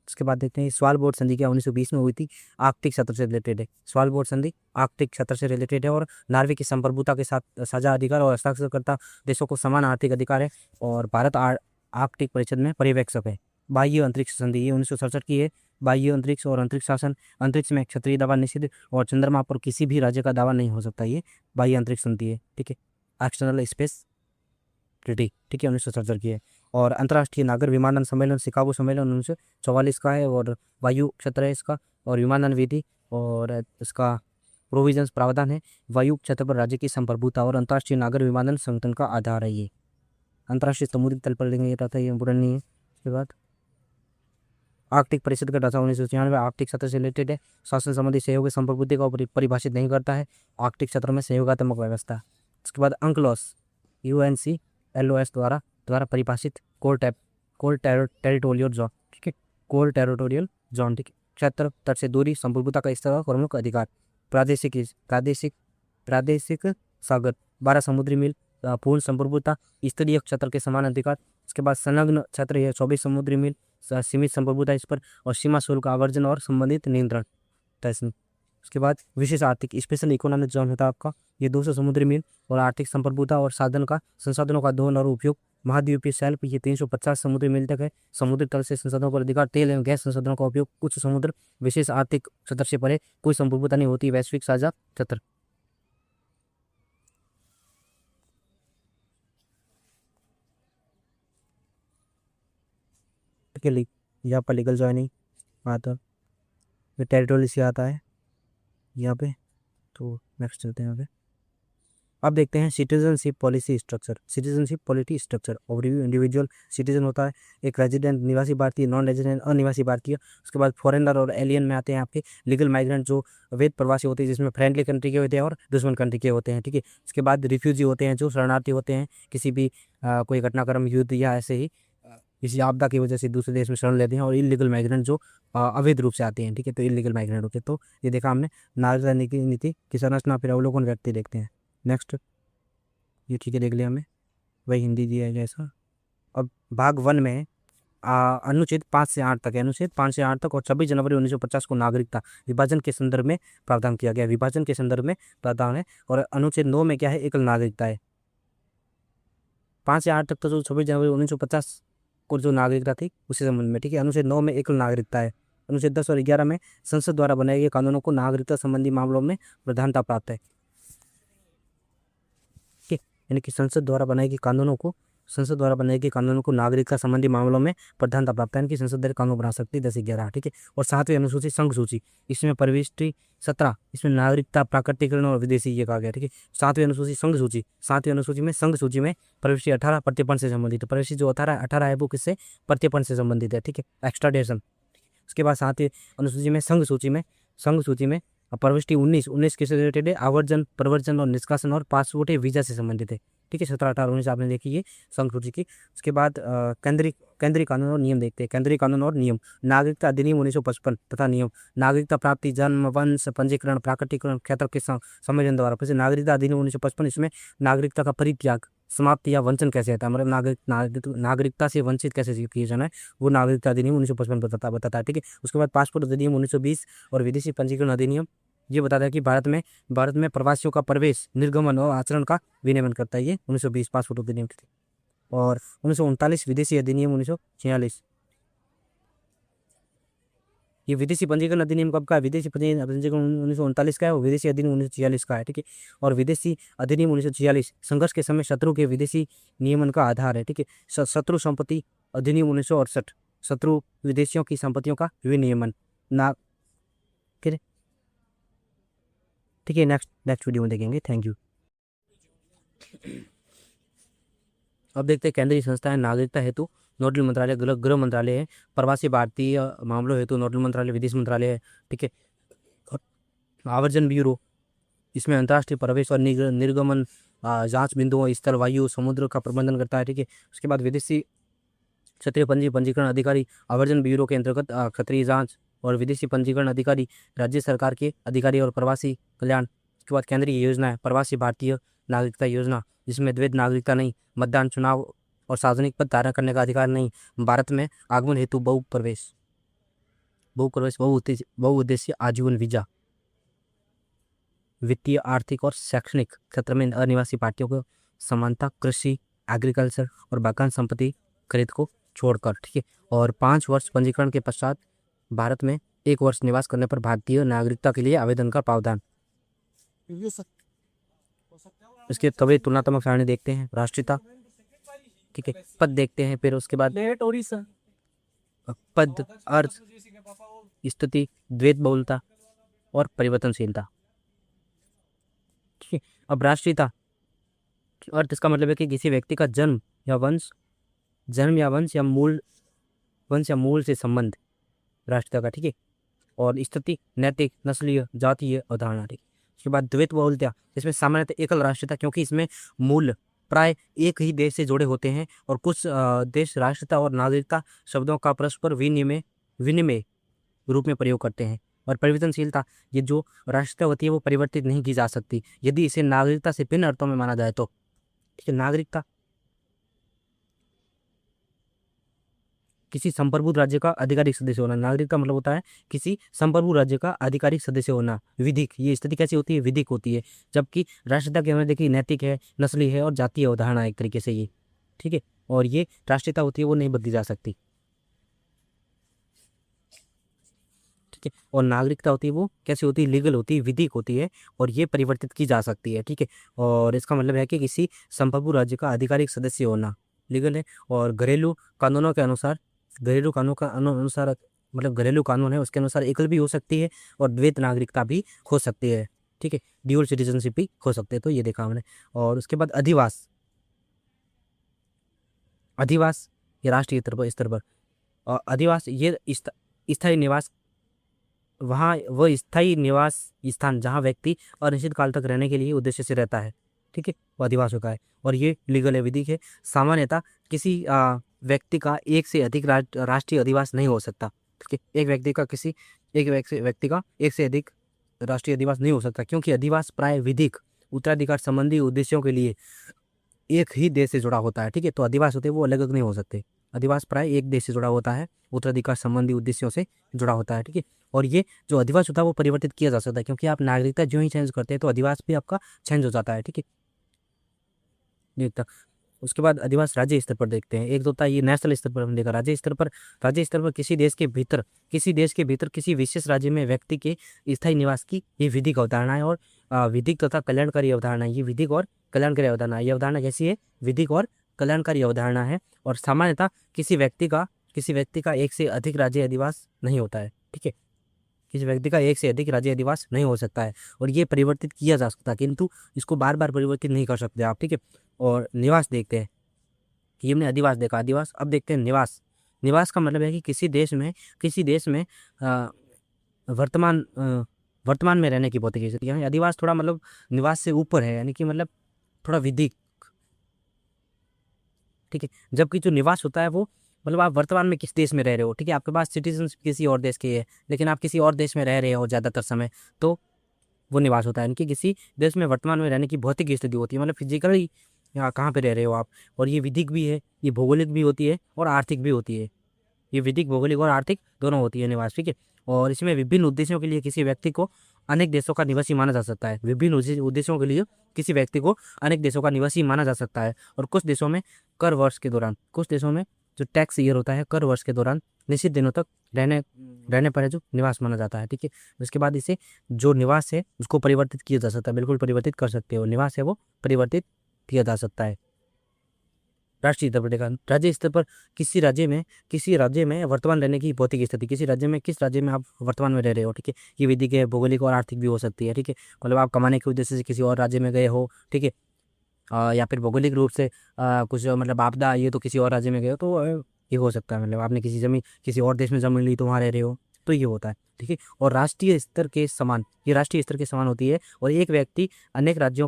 उसके बाद देखते हैं स्वालबोर्ड संधि क्या 1920 में हुई थी, आर्कटिक क्षेत्र से रिलेटेड है। स्वालबोर्ड संधि आर्कटिक क्षेत्र से रिलेटेड है और नार्वे की संप्रभुता के साथ साझा अधिकार और हस्ताक्षरकर्ता देशों को समान आर्थिक अधिकार है, और भारत आर्कटिक परिषद में पर्यवेक्षक है। बाह्य अंतरिक्ष संधि ये 1967 की है। बाह्य अंतरिक्ष और अंतरिक्ष शासन, अंतरिक्ष में क्षत्रिय दावा निषिद्ध और चंद्रमा पर किसी भी राज्य का दावा नहीं हो सकता, ये बाह्य अंतरिक्ष संधि है, ठीक है। एक्सटर्नल स्पेस ट्रीटी, ठीक है, 1967 की है। और अंतर्राष्ट्रीय नागर विमानन सम्मेलन शिकागो सम्मेलन 1944 का है, और वायु क्षेत्र है इसका, और विमानन विधि और इसका प्रोविजंस प्रावधान है। वायु क्षेत्र पर राज्य की संप्रभुता और अंतर्राष्ट्रीय नागर विमानन संगठन का आधार है ये। अंतर्राष्ट्रीय समुद्री तल पर लेंगे, ये रहता है, ये इंपोर्टेंट नहीं है। उसके बाद आर्कटिक परिषद का ढांचा 1996 आर्कटिक क्षेत्र से रिलेटेड है। शासन संबंधी सहयोग संप्रभुति को परिभाषित नहीं करता है। आर्कटिक क्षेत्र में सहयोगात्मक व्यवस्था। उसके बाद अंकलॉस UNCLOS द्वारा परिभाषित कोर टेरिटोरियल जोन, ठीक है, कोर टेरिटोरियल जोन, ठीक है, क्षेत्र, तट से दूरी, संप्रभुता का स्तर और प्रमुख अधिकार। प्रादेशिक सागर, 12 समुद्री मील, पूर्ण संप्रभुता, स्तरीय क्षेत्र के समान अधिकार। उसके बाद संलग्न क्षेत्र है 24 समुद्री मील, सीमित संप्रभुता इस पर, और सीमा शुल्क आवर्जन और संबंधित नियंत्रण तहसील। उसके बाद विशेष आर्थिक स्पेशल इकोनॉमिक जोन होता है आपका, ये 200 समुद्री मील, और आर्थिक संप्रभुता और संसाधनों का दोहन और उपयोग। महाद्वीपीय शेल्फ ये 350 समुद्री मील तक है। समुद्री तल से संसाधनों पर अधिकार, तेल एवं गैस संसाधनों का उपयोग, कुछ समुद्र विशेष आर्थिक क्षेत्र से परे, कोई संप्रभुता नहीं होती। वैश्विक साझा क्षेत्र। यहाँ पर लीगल ज्वाइनिंग आता है, टेरिटोरियल से आता है यहाँ पे। तो नेक्स्ट चलते हैं यहाँ पे। अब देखते हैं citizenship policy structure. Citizenship polity structure overview. Individual citizen होता है एक रेजिडेंट निवासी भारतीय, नॉन रेजिडेंट अनिवासी भारतीय। उसके बाद फॉरेनर और एलियन में आते हैं आपके लीगल माइग्रेंट जो अवैध प्रवासी होते हैं, जिसमें फ्रेंडली कंट्री के होते हैं और दुश्मन कंट्री के होते हैं, ठीक है। उसके बाद रिफ्यूजी होते हैं जो शरणार्थी होते हैं, किसी भी कोई घटनाक्रम, युद्ध या ऐसे ही किसी आपदा की वजह से दूसरे देश में शरण लेते हैं। और इलीगल माइग्रेंट जो अवैध रूप से आते हैं, ठीक है, तो इलीगल माइग्रेंट होते हैं। तो ये देखा हमने नागरिकता नीति की संरचना, फिर अवलोकन व्यक्ति देखते हैं। नेक्स्ट ये ठीक है, देख लिया हमें, वही हिंदी दिया है जैसा। अब भाग 1 में अनुच्छेद 5 से 8 तक है। अनुच्छेद 5 से 8 तक और 26 जनवरी 1950 को नागरिकता विभाजन के संदर्भ में प्रावधान किया गया। विभाजन के संदर्भ में प्रावधान है। और अनुच्छेद 9 में क्या है, एकल नागरिकता है। 5 से 8 तक तो जो 26 जनवरी 1950 को जो नागरिकता थी उसी संबंध में, ठीक है। अनुच्छेद 9 में एकल नागरिकता है। अनुच्छेद 10 और 11 में संसद द्वारा बनाए गए कानूनों को नागरिकता संबंधी मामलों में प्रधानता प्राप्त है, ठीक है। यानी कि संसद द्वारा बनाए गए कानूनों को नागरिकता संबंधी मामलों में प्रधानता प्राप्त है, कि संसद द्वारा कानून बना सकती है 10-11, ठीक है। और 7वीं अनुसूची संघ सूची, इसमें प्रविष्टि 17, इसमें नागरिकता प्राकृतिकरण और विदेशी ये कहा गया, ठीक है। 7वीं अनुसूची संघ सूची, 7वीं अनुसूची में संघ सूची में प्रविष्टि 18 प्रत्यर्पण से संबंधित है। प्रविष्टि जो 18 है वो किससे, प्रत्यर्पण से संबंधित है, ठीक है, एक्सट्राडेशन। उसके बाद 7वीं अनुसूची में संघ सूची में प्रविष्टि 19 किससे रिलेटेड है, आवर्जन, प्रवर्जन और निष्कासन और पासपोर्ट वीजा से संबंधित है, ठीक है। 17, 18, 19 आपने देखी ये संघ सूची की। उसके बाद केंद्रीय कानून और नियम देखते हैं। केंद्रीय कानून और नियम, नागरिकता अधिनियम 1955 तथा नियम, नागरिकता प्राप्ति, जन्म, वंश, पंजीकरण, प्राकटीकरण, क्षेत्र के सम्मेलन द्वारा। फिर नागरिकता अधिनियम 1955, इसमें नागरिकता का परित्याग, समाप्ति या वंचन कैसे होता है, मतलब नागरिकता से वंचित कैसे किया जाना है, वो नागरिकता अधिनियम 1955 बताता है, ठीक है। उसके बाद पासपोर्ट अधिनियम 1920 और विदेशी पंजीकरण अधिनियम ये बताता है कि भारत में प्रवासियों का प्रवेश, निर्गमन और आचरण का विनियमन करता है, ये 1920 पासपोर्ट अधिनियम। और 1939 विदेशी अधिनियम 1946, ये विदेशी पंजीकरण अधिनियम कब का है, विदेशी पंजीकरण 1939 का है, और विदेशी अधिनियम 1946 का है, ठीक है। और विदेशी अधिनियम 1946 संघर्ष के समय शत्रु के विदेशी नियमन का आधार है, ठीक है। शत्रु संपत्ति अधिनियम 1968, शत्रु विदेशियों की संपत्तियों का विनियमन ना, ठीक है। नेक्स्ट वीडियो में देखेंगे। Thank you. अब देखते हैं केंद्रीय संस्थाएं। नागरिकता हेतु नोडल मंत्रालय गृह मंत्रालय है। प्रवासी भारतीय मामलों हेतु नोडल मंत्रालय विदेश मंत्रालय है, ठीक है। आवर्जन ब्यूरो इसमें अंतर्राष्ट्रीय प्रवेश और निर्गमन, जांच बिंदुओं, स्थल, वायु, समुद्र का प्रबंधन करता है। ठीक है, उसके बाद विदेशी क्षेत्रीय पंजीकरण अधिकारी आवर्जन ब्यूरो के अंतर्गत क्षेत्रीय जांच और विदेशी पंजीकरण अधिकारी राज्य सरकार के अधिकारी और प्रवासी कल्याण। उसके बाद केंद्रीय योजना है प्रवासी भारतीय नागरिकता योजना, जिसमें द्वैत नागरिकता नहीं, मतदान, चुनाव और सार्वजनिक पद धारण करने का अधिकार नहीं, भारत में आगमन हेतु बहुउद्देशीय आजीवन वीजा, वित्तीय, आर्थिक और शैक्षणिक क्षेत्र में अनिवासी पार्टियों को समानता, कृषि, एग्रीकल्चर और बागान संपत्ति खरीद को छोड़कर। ठीक है, और 5 वर्ष पंजीकरण के पश्चात भारत में 1 वर्ष निवास करने पर भारतीय नागरिकता के लिए आवेदन का प्रावधान। इसके कभी तुलनात्मक सारणी देखते हैं, राष्ट्रीयता, ठीक है, पद देखते हैं, फिर उसके बाद पद, अर्थ, स्थिति, द्वैत बहुलता और परिवर्तनशीलता। ठीक है, अब राष्ट्रीयता अर्थ, इसका मतलब है कि किसी व्यक्ति का जन्म या वंश या मूल से संबंध राष्ट्रीयता का। ठीक है, और स्थिति नैतिक, नस्लीय, जातीय अवधारणा। ठीक, उसके बाद द्वैत बहुलता, इसमें सामान्यतः एकल राष्ट्रीयता, क्योंकि इसमें मूल प्राय एक ही देश से जुड़े होते हैं और कुछ देश राष्ट्रीयता और नागरिकता शब्दों का परस्पर विनिमय रूप में प्रयोग करते हैं। और परिवर्तनशीलता, ये जो राष्ट्रीयता होती है वो परिवर्तित नहीं की जा सकती यदि इसे नागरिकता से भिन्न अर्थों में माना जाए तो। ठीक है, नागरिकता किसी संप्रभु राज्य का आधिकारिक सदस्य होना, नागरिक का मतलब होता है किसी संप्रभु राज्य का आधिकारिक सदस्य होना। विधिक, ये स्थिति कैसी होती है, विधिक होती है, जबकि राष्ट्रीयता के हमें देखिए नैतिक है, नस्ली है और जातीय अवधारणा एक तरीके से ये। ठीक है, और ये राष्ट्रीयता होती है वो नहीं बदली जा सकती। ठीक है, और नागरिकता होती है वो कैसी होती है, लीगल होती है, विधिक होती है और ये परिवर्तित की जा सकती है। ठीक है, और इसका मतलब है कि किसी संप्रभु राज्य का आधिकारिक सदस्य होना लीगल है। और घरेलू कानूनों के अनुसार, घरेलू कानून का अनुसार मतलब घरेलू कानून है उसके अनुसार एकल भी हो सकती है और द्वैत नागरिकता भी हो सकती है। ठीक है, ड्यूअल सिटीजनशिप भी हो सकते हैं, तो ये देखा हमने। और उसके बाद अधिवास, ये राष्ट्रीय स्तर पर और अधिवास ये स्थायी निवास, वहाँ वह स्थायी निवास स्थान जहाँ व्यक्ति अनिश्चित काल तक रहने के लिए उद्देश्य से रहता है। ठीक है, वो अधिवास होता है और ये लीगल है, विधिक है। सामान्यतः किसी व्यक्ति का एक से अधिक राष्ट्रीय अधिवास नहीं हो सकता। ठीक है, एक व्यक्ति का एक से अधिक राष्ट्रीय अधिवास नहीं हो सकता, क्योंकि अधिवास प्राय विधिक उत्तराधिकार संबंधी उद्देश्यों के लिए एक ही देश से जुड़ा होता है। ठीक है, तो अधिवास होते हैं वो अलग अलग नहीं हो सकते। अधिवास प्राय एक देश से जुड़ा होता है, उत्तराधिकार संबंधी उद्देश्यों से जुड़ा होता है। ठीक है, और ये जो अधिवास होता है वो परिवर्तित किया जा सकता है, क्योंकि आप नागरिकता जो ही चेंज करते हैं तो अधिवास भी आपका चेंज हो जाता है। ठीक है, ये तक। उसके बाद अधिवास राज्य स्तर पर देखते हैं। एक तो होता है ये नेशनल स्तर पर हम देखा, राज्य स्तर पर किसी देश के भीतर किसी विशेष राज्य में व्यक्ति के स्थायी निवास की ये विधिक अवधारणा है। और विधिक तथा कल्याणकारी अवधारणा, ये विधिक और कल्याणकारी अवधारणा, ये अवधारणा कैसी है, विधिक और कल्याणकारी अवधारणा है। और सामान्यतः किसी व्यक्ति का एक से अधिक राज्य अधिवास नहीं होता है। ठीक है, किसी व्यक्ति का एक से अधिक राज्य अधिवास नहीं हो सकता है और ये परिवर्तित किया जा सकता है, किंतु इसको बार बार परिवर्तित नहीं कर सकते आप। ठीक है, और निवास देखते हैं कि हमने अधिवास देखा, अधिवास। अब देखते हैं निवास। निवास का मतलब है कि किसी देश में वर्तमान में रहने की भौतिक स्थिति है। अधिवास थोड़ा मतलब निवास से ऊपर है, यानी कि मतलब थोड़ा विधिक। ठीक है, जबकि जो निवास होता है वो मतलब आप वर्तमान में किस देश में रह रहे हो। ठीक है, आपके पास सिटीजनशिप किसी और देश की है लेकिन आप किसी और देश में रह रहे हो ज़्यादातर समय, तो वो निवास होता है। यानी कि किसी देश में वर्तमान में रहने की भौतिक स्थिति होती है, मतलब फिजिकली यहाँ कहाँ पे रह रहे हो आप। और ये विधिक भी है, ये भौगोलिक भी होती है और आर्थिक भी होती है। ये विधिक, भौगोलिक और आर्थिक दोनों होती है निवास। ठीक है, और इसमें विभिन्न उद्देश्यों के लिए किसी व्यक्ति को अनेक देशों का निवासी माना जा सकता है। विभिन्न उद्देश्यों के लिए किसी व्यक्ति को अनेक देशों का निवासी माना जा सकता है। और कुछ देशों में जो टैक्स ईयर होता है, कर वर्ष के दौरान निश्चित दिनों तक रहने पर है जो निवास माना जाता है। ठीक है, उसके बाद इसे जो निवास है उसको परिवर्तित किया जा सकता है, बिल्कुल परिवर्तित कर सकते हो, निवास है वो परिवर्तित किया जा सकता है। राष्ट्रीय स्तर पर देखा, राज्य स्तर पर किसी राज्य में वर्तमान रहने की भौतिक स्थिति, किस राज्य में आप वर्तमान में रह रहे हो। ठीक है, ये विधिक है, भौगोलिक और आर्थिक भी हो सकती है। ठीक है, मतलब आप कमाने के उद्देश्य से किसी और राज्य में गए हो। ठीक है, या फिर भौगोलिक रूप से कुछ मतलब आपदा, ये तो किसी और राज्य में गए हो, तो ये हो सकता है। मतलब आपने किसी और देश में जमीन ली तो वहाँ रह रहे हो। तो ये होता है, ठीक है। और राष्ट्रीय स्तर के समान, ये राष्ट्रीय स्तर के समान होती है। और एक व्यक्ति अनेक राज्यों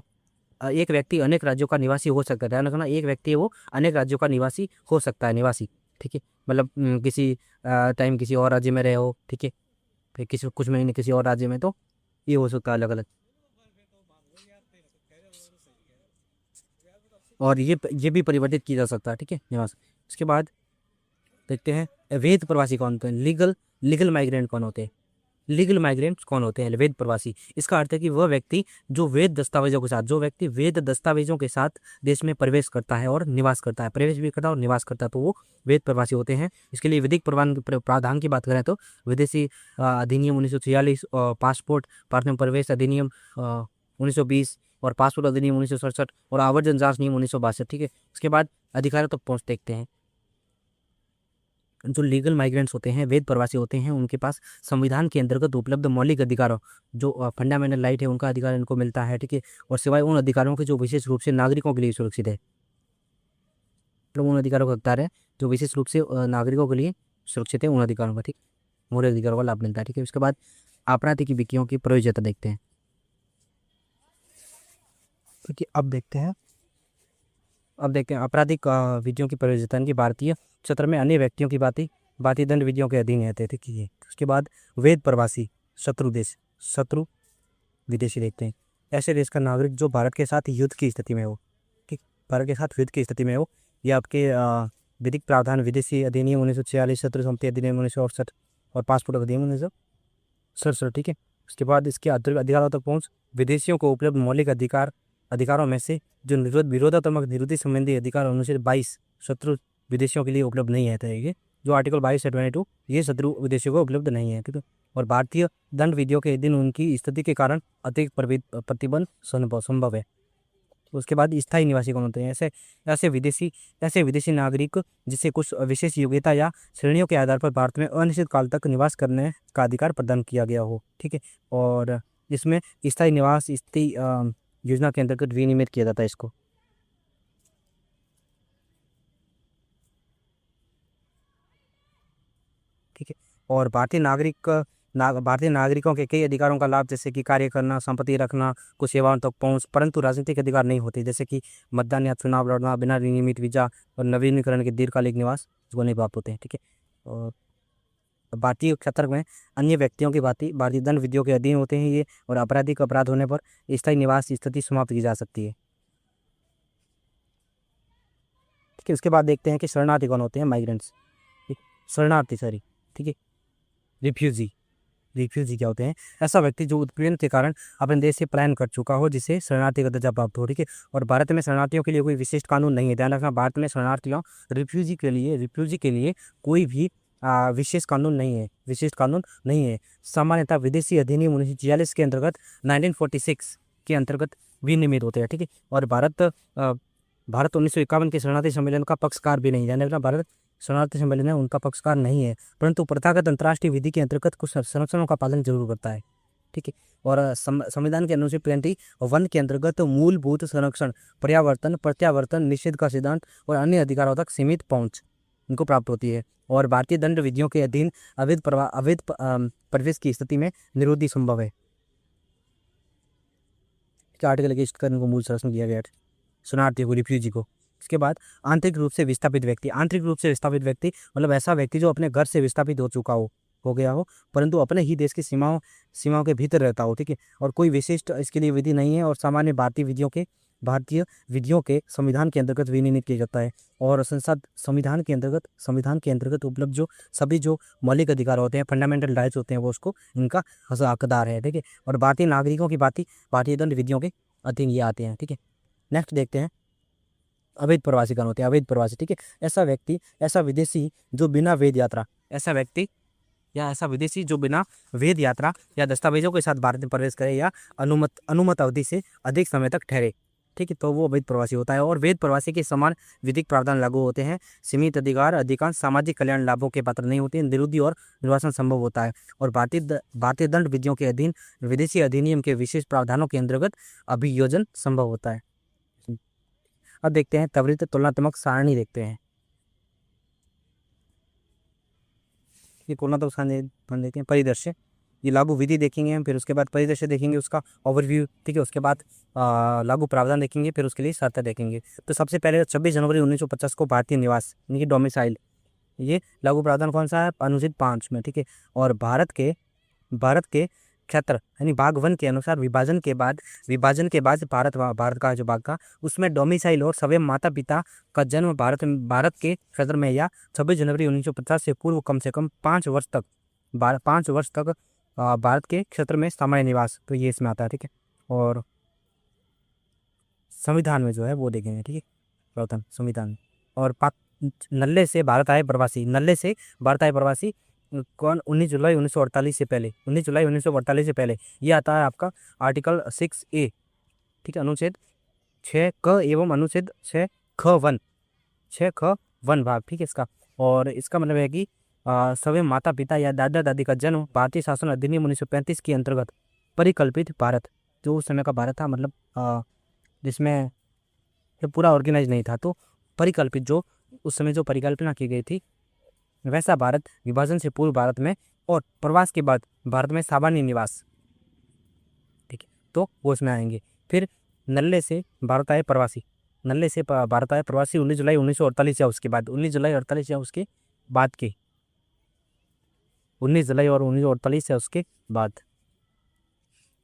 का निवासी हो सकता है। ध्यान रखना, एक व्यक्ति है वो अनेक राज्यों का निवासी हो सकता है, निवासी, ठीक है। मतलब किसी टाइम किसी और राज्य में रहे हो, ठीक है, फिर किसी कुछ महीने किसी और राज्य में, तो ये हो सकता है अलग अलग। और ये भी परिवर्तित किया जा सकता है, ठीक है, निवास। इसके बाद देखते हैं अवैध प्रवासी कौन होते हैं, लीगल माइग्रेंट कौन होते हैं। लीगल माइग्रेंट्स कौन होते हैं, वैध प्रवासी। इसका अर्थ है कि वह व्यक्ति जो वैध दस्तावेजों के साथ देश में प्रवेश करता है और निवास करता है, प्रवेश भी करता है और निवास करता है, तो वो वैध प्रवासी होते हैं। इसके लिए विधिक प्रावधान की बात करें तो विदेशी अधिनियम 1946, पासपोर्ट भारत में प्रवेश अधिनियम 1920, और पासपोर्ट अधिनियम 1967, और आवर्जन जांच नियम 1962, ठीक है। उसके बाद अधिकारों तक पहुँच देखते हैं। जो लीगल माइग्रेंट्स होते हैं, वैध प्रवासी होते हैं, उनके पास संविधान के अंतर्गत उपलब्ध मौलिक अधिकारों, जो फंडामेंटल राइट है, उनका अधिकार इनको मिलता है, ठीक है। और सिवाय उन अधिकारों के जो विशेष रूप से नागरिकों के लिए सुरक्षित है, मतलब उन अधिकारों का हकदार है जो विशेष रूप से नागरिकों के लिए सुरक्षित है, उन अधिकारों का, ठीक, मौलिक अधिकारों का लाभ मिलता है, ठीक है। उसके बाद आपराधिक विधियों की प्रयोज्यता देखते हैं। क्योंकि अब देखते हैं आपराधिक विधियों की प्रयोज्यता की भारतीय क्षेत्र में अन्य व्यक्तियों की बाती दंड विधियों के अधीन रहते थे, ठीक है। उसके बाद वैध प्रवासी शत्रु विदेशी देखते हैं। ऐसे देश का नागरिक जो भारत के साथ युद्ध की स्थिति में हो, ठीक, भारत के साथ युद्ध की स्थिति में हो, या आपके विधिक प्रावधान विदेशी अधिनियम 1946, शत्रु संपत्ति अधिनियम 1968, और पासपोर्ट अधिनियम 1967, ठीक है। उसके बाद इसके अधिकारों तक पहुँच, विदेशियों को उपलब्ध मौलिक अधिकारों में से जो विरोधात्मक निवृत्ति संबंधी अधिकार अनुच्छेद 22 शत्रु विदेशियों के लिए उपलब्ध नहीं है, ये जो आर्टिकल 22 से 22 ये शत्रु विदेशियों को उपलब्ध नहीं है, ठीक है। और भारतीय दंड विधियों के अधीन उनकी स्थिति के कारण अतिरिक्त प्रतिबंध संभव है। उसके बाद स्थायी निवासी कौन होते हैं, ऐसे विदेशी नागरिक जिसे कुछ विशेष योग्यता या श्रेणियों के आधार पर भारत में अनिश्चित काल तक निवास करने का अधिकार प्रदान किया गया हो, ठीक है। और इसमें स्थायी निवास स्थिति योजना के अंतर्गत विनियमित किया जाता है इसको, ठीक है। और भारतीय नागरिकों के कई अधिकारों का लाभ, जैसे कि कार्य करना, संपत्ति रखना, कुछ सेवाओं तक पहुंच, परंतु राजनीतिक अधिकार नहीं होते, जैसे कि मतदान या चुनाव लड़ना, बिना नियमित वीजा और नवीनीकरण के दीर्घकालिक निवास को नहीं प्राप्त होते हैं, ठीक है। और भारतीय क्षेत्र में अन्य व्यक्तियों की भारतीय दंड विधियों के अधीन होते हैं ये, और आपराधिक अपराध होने पर स्थायी निवास स्थिति समाप्त की जा सकती है, ठीक है। उसके बाद देखते हैं कि शरणार्थी कौन होते हैं, माइग्रेंट्स, शरणार्थी, सॉरी, ठीक है। रिफ्यूजी क्या होते हैं, ऐसा व्यक्ति जो उत्पीड़न के कारण अपने देश से पलायन कर चुका हो, जिसे शरणार्थी का दर्जा प्राप्त हो, ठीक है। और भारत में शरणार्थियों के लिए कोई विशिष्ट कानून नहीं है, ध्यान रखना, भारत में शरणार्थियों रिफ्यूजी के लिए कोई भी विशेष कानून नहीं है। सामान्यतः विदेशी अधिनियम 1946 के अंतर्गत 1946 के अंतर्गत विनियमित होते हैं, ठीक है। और भारत 1951 के शरणार्थी सम्मेलन का पक्षकार भी नहीं, ध्यान रखना, भारत शरणार्थी सम्मेलन है उनका पक्षकार नहीं है, परंतु प्रथागत अंतर्राष्ट्रीय विधि के अंतर्गत कुछ संरक्षणों का पालन जरूर करता है, ठीक है। और संविधान के अनुच्छेद 21 के अंतर्गत मूलभूत संरक्षण, प्रत्यावर्तन निषेध का सिद्धांत और अन्य अधिकारों तक सीमित पहुंच इनको प्राप्त होती है। और भारतीय दंड विधियों के अधीन अवैध प्रवेश की स्थिति में निरोधी संभव है। आर्टिकल के करने को मूल संरक्षण दिया गया है शरणार्थी को, रिफ्यूजी को। इसके बाद आंतरिक रूप से विस्थापित व्यक्ति मतलब ऐसा व्यक्ति जो अपने घर से विस्थापित हो गया हो, परंतु अपने ही देश की सीमाओं के भीतर रहता हो, ठीक है। और कोई विशिष्ट इसके लिए विधि नहीं है, और सामान्य भारतीय विधियों के संविधान के अंतर्गत विनियमित किया जाता है। और संविधान के अंतर्गत उपलब्ध जो मौलिक अधिकार होते हैं, फंडामेंटल राइट्स होते हैं, वो उसको इनका हकदार है, ठीक है। और भारतीय नागरिकों की भारतीय दंड विधियों के अधीन ये आते हैं, ठीक है। नेक्स्ट देखते हैं अवैध प्रवासी कौन होते हैं, अवैध प्रवासी, ठीक है। ऐसा विदेशी जो बिना वैध यात्रा या दस्तावेजों के साथ भारत में प्रवेश करे या अनुमत अवधि से अधिक समय तक ठहरे, ठीक है, तो वो अवैध प्रवासी होता है। और वैध प्रवासी के समान विधिक प्रावधान लागू होते हैं, सीमित अधिकार, अधिकांश सामाजिक कल्याण लाभों के पात्र नहीं होते हैं, निरुद्धि और निर्वासन संभव होता है। और भारतीय दंड विधियों के अधीन विदेशी अधिनियम के विशेष प्रावधानों के अंतर्गत अभियोजन संभव होता है। अब देखते हैं त्वरित तुलनात्मक सारणी देखते हैं। ये खोलना तो उसका बन देते हैं। परिदृश्य, ये लागू विधि देखेंगे हम, फिर उसके बाद परिदृश्य देखेंगे, उसका ओवरव्यू, ठीक है। उसके बाद लागू प्रावधान देखेंगे, फिर उसके लिए शर्तें देखेंगे। तो सबसे पहले 26 जनवरी 1950 को भारतीय निवास यानी कि डोमिसाइल, ये लागू प्रावधान कौन सा है, अनुच्छेद 5 में, ठीक है। और भारत के क्षेत्र यानी भाग 1 के अनुसार विभाजन के बाद भारत का जो भाग का, उसमें डोमिसाइल और सवयं माता पिता का जन्म भारत के क्षेत्र में या 26 जनवरी 1950 से पूर्व कम से कम 5 वर्ष तक 5 वर्ष तक भारत के क्षेत्र में सामान्य निवास, तो ये इसमें आता है, ठीक है। और संविधान में जो है वो देखेंगे, ठीक है, प्रथम संविधान में। और नल्ले से भारत आए प्रवासी कौन, 19 जुलाई 1948 से पहले, 19 जुलाई 1948 से पहले, ये आता है आपका आर्टिकल 6A, ठीक है, अनुच्छेद 6 क एवं अनुच्छेद 6 ख 1 भाग, ठीक है इसका। और इसका मतलब है कि सभी माता पिता या दादा दादी का जन्म भारतीय शासन अधिनियम 1935 के अंतर्गत परिकल्पित भारत, जो उस समय का भारत था, मतलब जिसमें ये पूरा ऑर्गेनाइज नहीं था, तो परिकल्पित, जो उस समय जो परिकल्पना की गई थी, वैसा भारत विभाजन से पूर्व भारत में और प्रवास के बाद भारत में सामान्य निवास, ठीक है, तो वो इसमें आएंगे। फिर नल्ले से भारत आए प्रवासी, 19 जुलाई 1948 या उसके बाद, 19 जुलाई 48 या उसके बाद के, 19 जुलाई और 1948 या उसके बाद,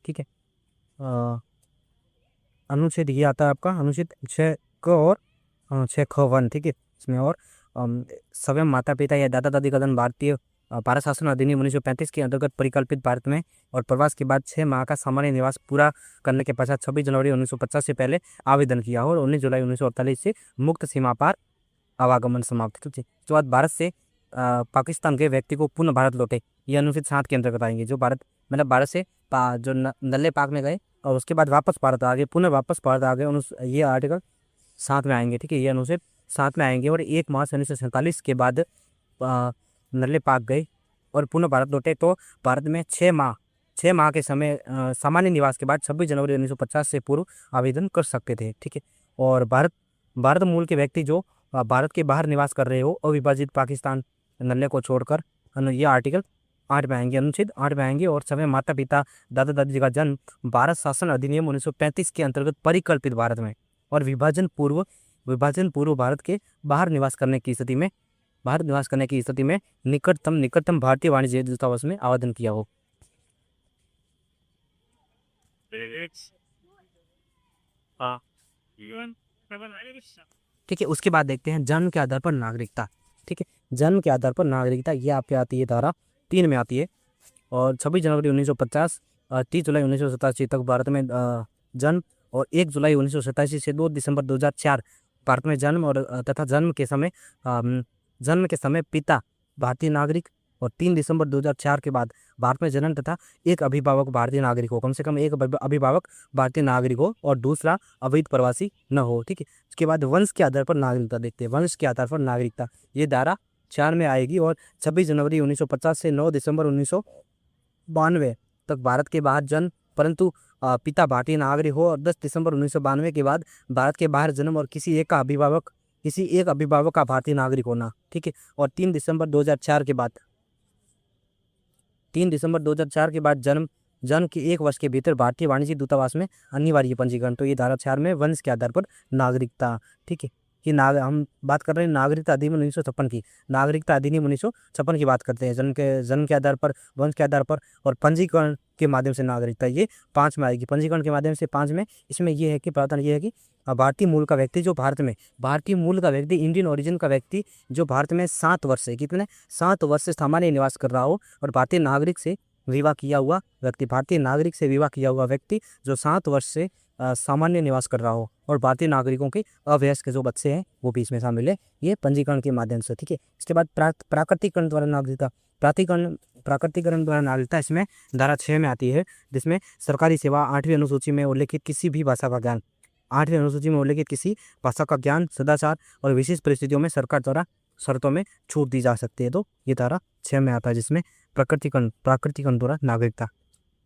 ठीक है। अनुच्छेद ये आता है आपका अनुच्छेद 6 क और 6 ख 1, ठीक है इसमें। और सवयं माता पिता या दादा दादी का जन्म भारत शासन अधिनियम 1935 के अंतर्गत परिकल्पित भारत में और प्रवास के बाद 6 माह का सामान्य निवास पूरा करने के पश्चात 26 जनवरी 1950 से पहले आवेदन किया और 19 जुलाई 1948 से मुक्त सीमा पार आवागमन समाप्त, ठीक है। उसके बाद भारत से पाकिस्तान के व्यक्ति को पुनः भारत लौटे, ये अनुच्छेद 7 के अंतर्गत आएंगे। जो भारत से जो नल्ले पाक में गए और उसके बाद वापस भारत आ गए, पुनः वापस भारत आ गए, ये आर्टिकल 7 में आएंगे, ठीक है, ये अनुच्छेद 7 में आएंगे। और 1 मार्च 1947 के बाद नल्ले पाक गए और पुनः भारत लौटे, तो भारत में 6 माह के समय सामान्य निवास के बाद 26 जनवरी 1950 से पूर्व आवेदन कर सकते थे, ठीक है। और भारत मूल के व्यक्ति जो भारत के बाहर निवास कर रहे हो अविभाजित पाकिस्तान नल्ले को छोड़कर, ये आर्टिकल 8 में आएंगे, अनुच्छेद 8 में आएंगे। और सभी माता पिता दादा दादी का जन्म भारत शासन अधिनियम 1935 के अंतर्गत परिकल्पित भारत में और विभाजन पूर्व भारत के बाहर निवास करने की स्थिति में निकटतम भारतीय वाणिज्य दूतावास में आवेदन किया हो। ठीक है, उसके बाद देखते हैं जन्म के आधार पर नागरिकता, ठीक है। जन्म के आधार पर नागरिकता ये आपके आती है धारा 3 में आती है। और 26 जनवरी 1950 30 जुलाई 1987 तक भारत में जन्म, और 1 जुलाई 1987 से 2 दिसंबर 2004 भारत में जन्म, और तथा जन्म के समय पिता भारतीय नागरिक, और 3 दिसंबर 2004 के बाद भारत में जन्म तथा एक अभिभावक भारतीय नागरिक हो, कम से कम एक अभिभावक भारतीय नागरिक हो और दूसरा अवैध प्रवासी न हो, ठीक है। उसके बाद वंश के आधार पर नागरिकता देखते हैं। वंश के आधार पर नागरिकता ये धारा 4 में आएगी। और 26 जनवरी 1950 से 9 दिसंबर 1992 तक भारत के बाहर जन्म परंतु पिता भारतीय नागरिक हो, और 10 दिसंबर 1992 के बाद भारत के बाहर जन्म और किसी एक अभिभावक का भारतीय नागरिक होना, ठीक है। और 3 दिसंबर 2004 के बाद जन्म के 1 वर्ष के भीतर भारतीय वाणिज्य दूतावास में अनिवार्य पंजीकरण। तो ये धारा 4 में वंश के आधार पर नागरिकता, ठीक है। कि हम बात कर रहे हैं नागरिकता अधिनियम 1956 की, नागरिकता अधिनियम 1956 की बात करते हैं। जन्म के आधार पर, वंश के आधार पर और पंजीकरण के माध्यम से नागरिकता, ये 5 में आएगी। पंजीकरण के माध्यम से 5 में, इसमें ये है कि प्रावधान ये है कि भारतीय मूल का व्यक्ति जो इंडियन ओरिजिन का व्यक्ति जो भारत में 7 वर्ष से 7 वर्ष से सामान्य निवास कर रहा हो, और भारतीय नागरिक से विवाह किया हुआ व्यक्ति जो 7 वर्ष से सामान्य निवास कर रहा हो, और भारतीय नागरिकों के अवयस्क जो बच्चे हैं वो भी इसमें शामिल है, ये पंजीकरण के माध्यम से, ठीक है। इसके बाद प्राकृतिकरण द्वारा नागरिकता, प्राकृतिकरण द्वारा नागरिकता इसमें धारा 6 में आती है, जिसमें सरकारी सेवा 8वीं अनुसूची में उल्लेखित किसी भी भाषा का ज्ञान, 8वीं अनुसूची में उल्लेखित किसी भाषा का ज्ञान, सदाचार और विशेष परिस्थितियों में सरकार द्वारा शर्तों में छूट दी जा सकती है। तो ये धारा 6 में आता है, जिसमें प्राकृतिकरण द्वारा नागरिकता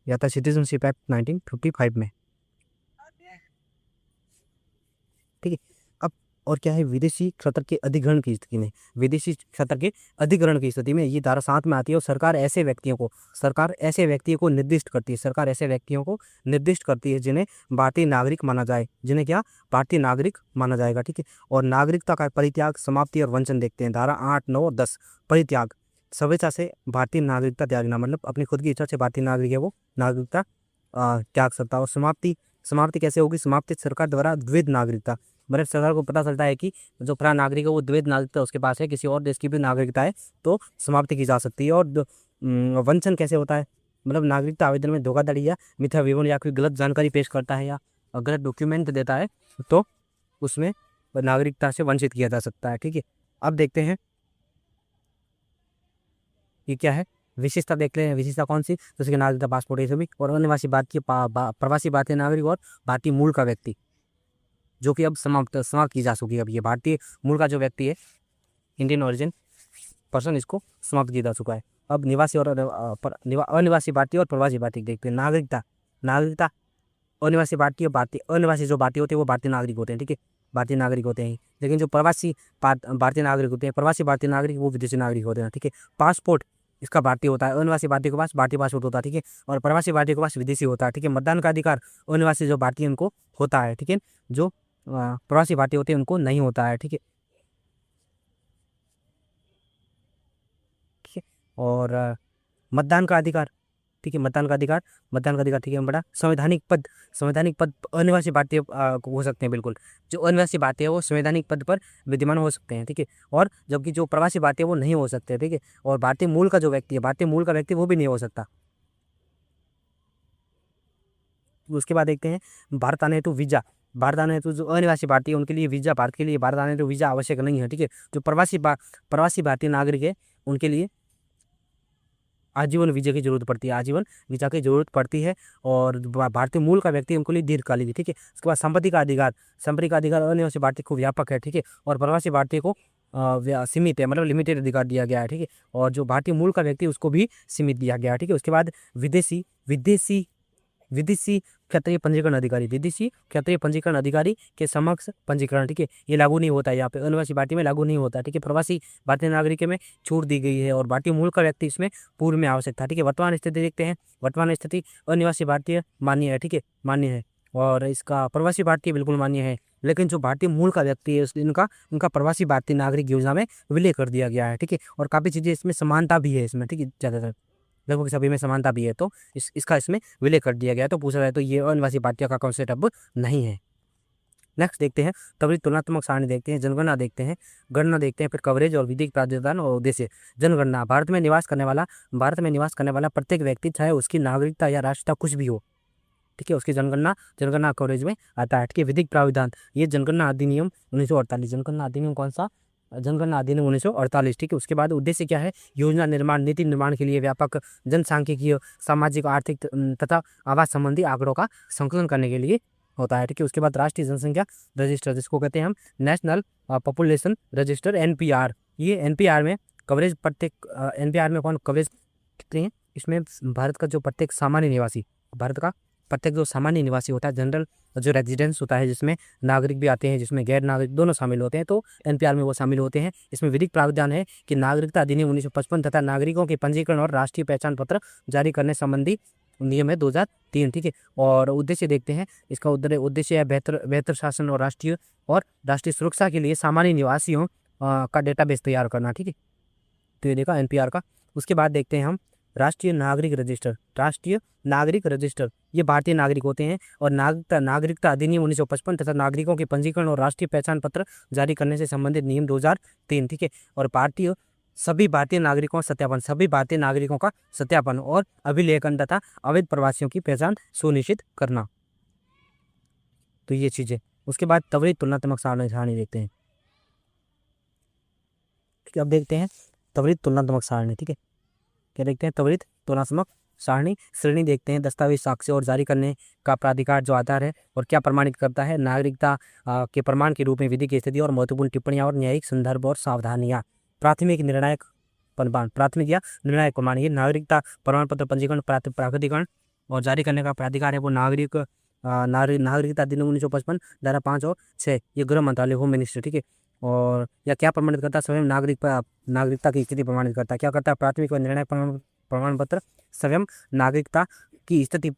या था सिटीजनशिप एक्ट 1955 में, ठीक है। अब और क्या है, विदेशी क्षेत्र के अधिग्रहण की स्थिति में, विदेशी क्षेत्र के अधिग्रहण की स्थिति में ये धारा 7 में आती है। और सरकार ऐसे व्यक्तियों को निर्दिष्ट करती है, सरकार ऐसे व्यक्तियों को निर्दिष्ट करती है जिन्हें भारतीय नागरिक माना जाए, जिन्हें क्या भारतीय नागरिक माना जाएगा, ठीक है। और नागरिकता का परित्याग, समाप्ति और वंचन देखते हैं, धारा 8, 9 और 10। परित्याग, स्वेच्छा से भारतीय नागरिकता त्यागना, मतलब अपनी खुद की इच्छा से भारतीय नागरिक है वो नागरिकता त्याग सकता है। और समाप्ति कैसे होगी, समाप्ति सरकार द्वारा द्वैध नागरिकता, मतलब सरकार को पता चलता है कि जो फलाना नागरिक है वो द्वैध नागरिकता उसके पास है, किसी और देश की भी नागरिकता है, तो समाप्ति की जा सकती है। और वंचन कैसे होता है, मतलब नागरिकता आवेदन में धोखाधड़ी या मिथ्या विवरण या कोई गलत जानकारी पेश करता है या गलत डॉक्यूमेंट देता है तो उसमें नागरिकता से वंचित किया जा सकता है, ठीक है। अब देखते हैं ये क्या है, विशेषता देख लें। विशेषता कौन सी, जैसे कि नागरिकता, पासपोर्ट, ये सभी। और अनिवासी भारतीय प्रवासी भारतीय नागरिक और भारतीय मूल का व्यक्ति, जो कि अब समाप्त की जा चुकी है। अब ये भारतीय मूल का जो व्यक्ति है, इंडियन ओरिजिन पर्सन, इसको समाप्त किया जा चुका है। अब निवासी और अनिवासी भारतीय और प्रवासी भारतीय देखते हैं। नागरिकता अनिवासी भारतीय अनिवासी जो भारतीय होते हैं वो भारतीय नागरिक होते हैं, ठीक है, भारतीय नागरिक होते हैं। लेकिन जो प्रवासी भारतीय नागरिक होते हैं, प्रवासी भारतीय नागरिक, वो विदेशी नागरिक होते हैं, ठीक है। पासपोर्ट इसका भारतीय होता है, अनिवासी भारतीय के पास भारतीय पासपोर्ट होता है, ठीक है। और प्रवासी भारतीय के पास विदेशी होता है, ठीक है। मतदान का अधिकार अनिवासी जो भारतीय उनको होता है, ठीक है, जो प्रवासी भारतीय होते हैं उनको नहीं होता है, ठीक है। और मतदान का अधिकार, ठीक है, मतदान का अधिकार, ठीक है, बड़ा संवैधानिक पद अनिवासी भारतीय हो सकते हैं, बिल्कुल। जो अनिवासी भारतीय है वो संवैधानिक पद पर विद्यमान हो सकते हैं, ठीक है। और जबकि जो प्रवासी भारतीय वो नहीं हो सकते, ठीक है। और भारतीय मूल का जो व्यक्ति है, भारतीय मूल का व्यक्ति वो भी नहीं हो सकता। उसके बाद देखते हैं भारत आने हेतु वीजा। भारत आने हेतु जो अनिवासी भारतीय उनके लिए वीजा, भारत के लिए भारत आने हेतु वीजा आवश्यक नहीं है, ठीक है। जो प्रवासी भारतीय नागरिक है उनके लिए आजीवन वीजा की जरूरत पड़ती है, आजीवन वीजा की जरूरत पड़ती है। और भारतीय मूल का व्यक्ति उनके लिए दीर्घकालिक, ठीक है। उसके बाद संपत्ति का अधिकार अनिवासी भारतीय को व्यापक है, ठीक है। और प्रवासी भारतीय को सीमित है, मतलब लिमिटेड अधिकार दिया गया है, ठीक है। और जो भारतीय मूल का व्यक्ति उसको भी सीमित दिया गया है, ठीक है। उसके बाद विदेशी क्षेत्रीय पंजीकरण अधिकारी के समक्ष पंजीकरण, ठीक है, ये लागू नहीं होता है यहाँ पे, अनिवासी भारतीय में लागू नहीं होता, ठीक है। प्रवासी भारतीय नागरिक में छूट दी गई है और भारतीय मूल का व्यक्ति इसमें पूर्व में आवश्यक था, ठीक है। वर्तमान स्थिति देखते हैं। वर्तमान स्थिति अनिवासी भारतीय मान्य है, ठीक है, मान्य है। और इसका प्रवासी भारतीय बिल्कुल मान्य है, लेकिन जो भारतीय मूल का व्यक्ति है इनका प्रवासी भारतीय नागरिक योजना में विलय कर दिया गया है, ठीक है। और काफ़ी चीज़ें इसमें समानता भी है इसमें, ठीक है, ज़्यादातर लगभग सभी में समानता भी है, तो इसका इसमें विलय कर दिया गया है। तो पूछा जाए तो ये अनिवासी भारतीय का कॉन्सेप्ट अब नहीं है। नेक्स्ट देखते हैं त्वरित तुलनात्मक सारणी देखते हैं, जनगणना देखते हैं, गणना देखते हैं, फिर कवरेज और विधिक प्रावधान और उद्देश्य। जनगणना, भारत में निवास करने वाला प्रत्येक व्यक्ति, चाहे उसकी नागरिकता या राष्ट्रीयता कुछ भी हो, ठीक है, उसकी जनगणना कवरेज में आता है, ठीक है। विधिक प्रावधान, ये जनगणना अधिनियम 1948, जनगणना अधिनियम कौन सा, जनगणना अधिनियम 1948, ठीक है। उसके बाद उद्देश्य क्या है, योजना निर्माण, नीति निर्माण के लिए व्यापक जनसांख्यिकीय, सामाजिक, आर्थिक तथा आवास संबंधी आंकड़ों का संकलन करने के लिए होता है, ठीक है। उसके बाद राष्ट्रीय जनसंख्या रजिस्टर, जिसको कहते हैं हम नेशनल पॉपुलेशन रजिस्टर, NPR। ये NPR में कवरेज NPR में कौन कवरेज कितने हैं, इसमें भारत का जो प्रत्येक सामान्य निवासी, भारत का प्रत्येक जो सामान्य निवासी होता है, जनरल जो रेजिडेंस होता है, जिसमें नागरिक भी आते हैं, जिसमें गैर नागरिक दोनों शामिल होते हैं, तो NPR में वो शामिल होते हैं। इसमें विधिक प्रावधान है कि नागरिकता अधिनियम 1955 तथा नागरिकों के पंजीकरण और राष्ट्रीय पहचान पत्र जारी करने संबंधी नियम है 2003, ठीक है। और उद्देश्य देखते हैं, इसका उद्देश्य है बेहतर शासन और राष्ट्रीय सुरक्षा के लिए सामान्य निवासियों का डेटाबेस तैयार करना, ठीक है। तो ये देखा NPR का। उसके बाद देखते हैं हम राष्ट्रीय नागरिक रजिस्टर, ये भारतीय नागरिक होते हैं। और नागरिकता अधिनियम 1955 तथा नागरिकों के पंजीकरण और राष्ट्रीय पहचान पत्र जारी करने से संबंधित नियम 2003, ठीक है। और सभी भारतीय नागरिकों का सत्यापन और अभिलेखन तथा अवैध प्रवासियों की पहचान सुनिश्चित करना, तो ये चीजें। उसके बाद त्वरित तुलनात्मक सारणी देखते हैं, ठीक है। अब देखते हैं त्वरित तुलनात्मक सारणी, ठीक है, क्या देखते हैं, त्वरित तुलनात्मक सारणी श्रेणी देखते हैं। दस्तावेज, साक्ष्य और जारी करने का प्राधिकार जो आधार है और क्या प्रमाणित करता है, नागरिकता के प्रमाण के रूप में विधि की स्थिति और महत्वपूर्ण टिप्पणियां और न्यायिक संदर्भ और सावधानियां। प्राथमिक या निर्णायक प्रमाण, ये नागरिकता प्रमाण पत्र पंजीकरण प्राधिकरण और जारी करने का प्राधिकार है वो नागरिकता अधिनियम 1955 धारा 5 और 6, ये गृह मंत्रालय, होम मिनिस्ट्री, ठीक है। और या क्या प्रमाणित करता है? स्वयं नागरिकता की स्थिति प्रमाणित करता है। क्या करता है? प्राथमिक व निर्णायक प्रमाण पत्र स्वयं नागरिकता की स्थिति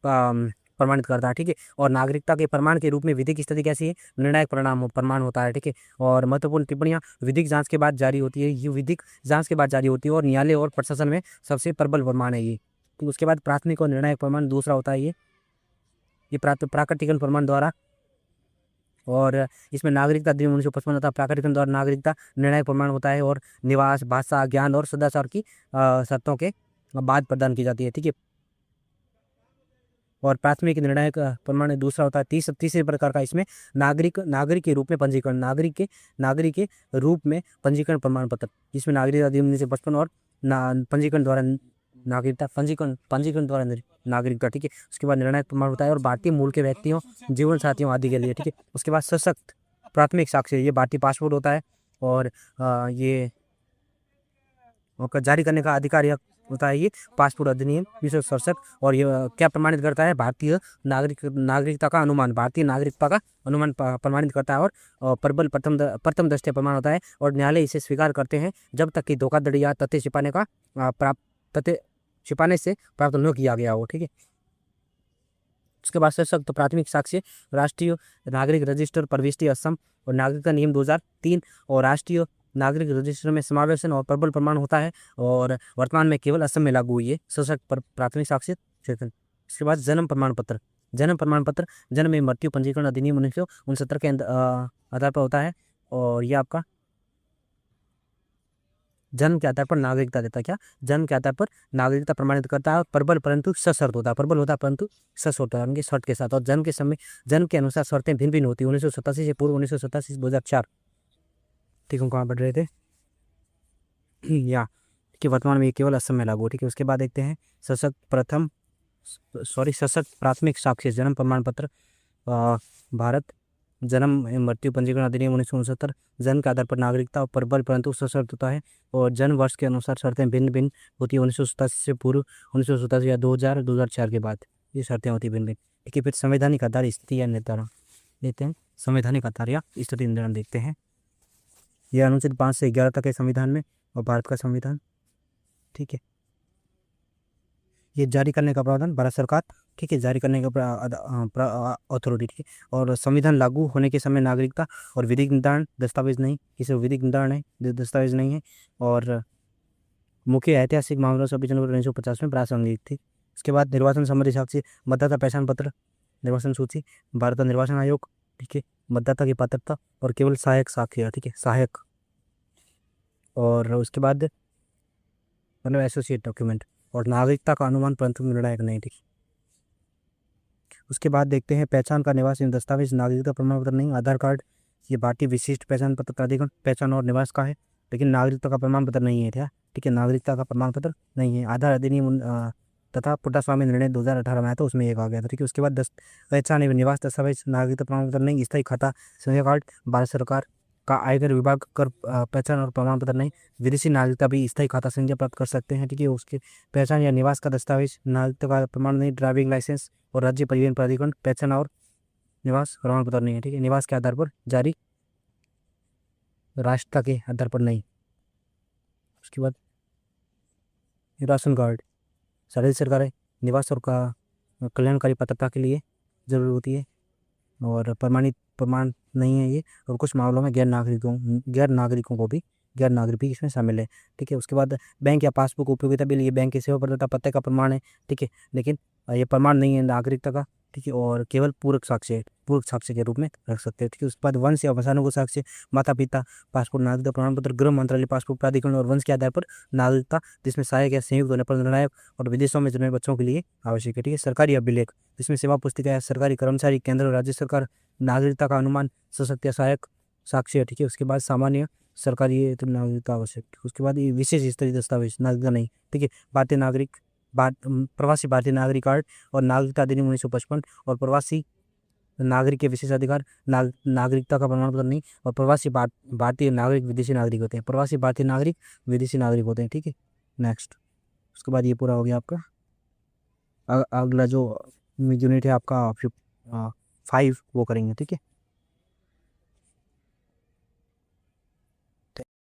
प्रमाणित करता है, ठीक है। और नागरिकता के प्रमाण के रूप में विधिक स्थिति कैसी है? निर्णायक प्रमाण होता है, ठीक है। और महत्वपूर्ण टिप्पणियां विधिक जांच के बाद जारी होती है, ये विधिक जांच के बाद जारी होती है और न्यायालय और प्रशासन में सबसे प्रबल प्रमाण है ये। तो उसके बाद प्राथमिक और निर्णायक प्रमाण दूसरा होता है ये प्राकृतिक प्रमाण द्वारा, और इसमें नागरिकता अधिनियम 1955 होता है। प्राकृतिक द्वारा नागरिकता निर्णायक प्रमाण होता है और निवास, भाषा, ज्ञान और सदाचार की शर्तों के बाद प्रदान की जाती है, ठीक है। और प्राथमिक निर्णायक प्रमाण दूसरा होता है तीसरे प्रकार का, इसमें नागरिक के रूप में पंजीकरण, नागरिक के रूप में पंजीकरण प्रमाण पत्र, जिसमें नागरिकता अधिनियम 1955 और पंजीकरण द्वारा नागरिकता, पंजीकरण द्वारा नागरिकता, ठीक है। उसके बाद निर्णायक प्रमाण होता है और भारतीय मूल के व्यक्तियों, जीवन साथियों आदि के लिए, ठीक है। उसके बाद सशक्त प्राथमिक साक्ष्य, ये भारतीय पासपोर्ट होता है और ये जारी करने का अधिकार होता है, ये पासपोर्ट अधिनियम 1967। और ये क्या प्रमाणित करता है? भारतीय नागरिकता का अनुमान, भारतीय नागरिकता का अनुमान प्रमाणित करता है और प्रबल प्रथम दृष्टया प्रमाण होता है और न्यायालय इसे स्वीकार करते हैं जब तक कि धोखाधड़ी या तथ्य छिपाने से प्राप्त न किया गया हो, ठीक है। उसके बाद सशक्त प्राथमिक साक्ष्य राष्ट्रीय नागरिक रजिस्टर प्रविष्टि असम और नागरिकता नियम 2003 और राष्ट्रीय नागरिक रजिस्टर में समावेशन और प्रबल प्रमाण होता है और वर्तमान में केवल असम में लागू हुई है सशक्त प्राथमिक साक्ष्य क्षेत्र। इसके बाद जन्म प्रमाण पत्र, जन्म में मृत्यु पंजीकरण अधिनियम 1969 के आधार पर होता है और यह आपका जन्म के आधार पर नागरिकता देता है। क्या? जन्म के आधार पर नागरिकता प्रमाणित करता है और प्रबल परंतु सशर्त होता है, परंतु सशर्त होता है, उनकी शर्त के साथ। और जन्म के अनुसार शर्तें भिन्न भिन्न होती है, 1987 से पूर्व, 1987 से 2004, ठीक है। कहाँ पढ़ रहे थे? या कि वर्तमान में ये केवल असम में लागू, ठीक है। उसके बाद देखते हैं सशक्त प्राथमिक साक्ष्य जन्म प्रमाण पत्र, भारत जन्म मृत्यु पंजीकरण अधिनियम 1969, जन्म के आधार पर नागरिकता और प्रबल परंतु सशर्त होता है और जन्म वर्ष के अनुसार शर्तें भिन्न भिन्न होती है, 1987 से पूर्व, 1987 या 2004 के बाद ये शर्तें होती भिन्न भिन्न, ठीक है। फिर संवैधानिक आधार स्थिति या निर्धारण देखते हैं, संवैधानिक आधार या स्थिति निर्धारण देखते हैं। यह अनुच्छेद 5 से 11 तक है संविधान में और भारत का संविधान, ठीक है। ये जारी करने का प्रावधान भारत सरकार, ठीक है, जारी करने का अथॉरिटी, ठीक है। और संविधान लागू होने के समय नागरिकता और विधिक निर्धारण दस्तावेज नहीं, किसी विधिक निर्धारण है दस्तावेज नहीं है और मुख्य ऐतिहासिक मामलों 26 जनवरी 1950 में प्रासंगिक थी। उसके बाद निर्वाचन संबंधी साक्ष्य, मतदाता पहचान पत्र, निर्वाचन सूची, भारत निर्वाचन आयोग, ठीक है, मतदाता की पात्रता और केवल सहायक साक्ष्य, ठीक है, सहायक। और उसके बाद मतलब एसोसिएट डॉक्यूमेंट और नागरिकता का अनुमान परंतु निर्णायक नहीं, ठीक। उसके बाद देखते हैं पहचान का निवास एवं दस्तावेज, नागरिकता प्रमाण पत्र नहीं, आधार कार्ड, ये भारतीय विशिष्ट पहचान पत्र प्राधिकरण पहचान और निवास का है लेकिन नागरिकता का प्रमाण पत्र नहीं है, क्या? ठीक है, नागरिकता का प्रमाण पत्र नहीं है। आधार अधिनियम तथा पुट्टास्वामी निर्णय 2018 में आया था, उसमें एक आ गया था, ठीक है। उसके बाद पहचान एवं निवास दस्तावेज, नागरिकता प्रमाण पत्र नहीं, स्थायी खाता संख्या कार्ड, भारत सरकार का आयकर विभाग कर पहचान और प्रमाण पत्र नहीं, विदेशी नागरिकता भी स्थायी खाता संख्या प्राप्त कर सकते हैं, ठीक है। उसके पहचान या निवास का दस्तावेज, नागरिकता का प्रमाण नहीं, ड्राइविंग लाइसेंस और राज्य परिवहन प्राधिकरण पहचान और निवास प्रमाण पत्र नहीं है, ठीक है। निवास के आधार पर जारी, राष्ट्रता के आधार पर नहीं। उसके बाद राशन कार्ड, राज्य सरकार निवास और का कल्याणकारी पात्रता के लिए जरूरी होती है और प्रमाणित प्रमाण नहीं है ये, और कुछ मामलों में गैर नागरिक भी इसमें शामिल है, ठीक है। उसके बाद बैंक या पासबुक उपयोगिता बिल, ये बैंक के सेवा प्रदाता पते का प्रमाण है, ठीक है, लेकिन ये प्रमाण नहीं है नागरिकता का, ठीक है, और केवल पूरक साक्ष्य के रूप में रख सकते हैं, ठीक है। उसके बाद वंश या वंशानुगत साक्ष्य, माता पिता, पासपोर्ट, नागरिकता प्रमाण पत्र, गृह मंत्रालय, पासपोर्ट प्राधिकरण और वंश के आधार पर नागरिकता, जिसमें सहायक या संयुक्त होने पर निर्णायक और विदेशों में जन्मे बच्चों के लिए आवश्यक है, ठीक है। सरकारी अभिलेख, जिसमें सेवा पुस्तिका या सरकारी कर्मचारी, केंद्र और राज्य सरकार, नागरिकता का अनुमान, सशक्त या सहायक साक्ष्य, ठीक है। उसके बाद सामान्य सरकारी तो नागरिकता आवश्यक, उसके बाद ये विशेष स्तरीय दस्तावेज, नागरिकता नहीं, ठीक है। प्रवासी भारतीय नागरिक कार्ड और नागरिकता अधिनियम 1955 और प्रवासी नागरिक के विशेष अधिकार, नागरिकता का प्रमाण पत्र नहीं, और प्रवासी भारतीय नागरिक विदेशी नागरिक होते हैं, प्रवासी भारतीय नागरिक विदेशी नागरिक होते हैं, ठीक है। नेक्स्ट, उसके बाद ये पूरा हो गया आपका। अगला जो यूनिट है आपका 5 वो करेंगे, ठीक है।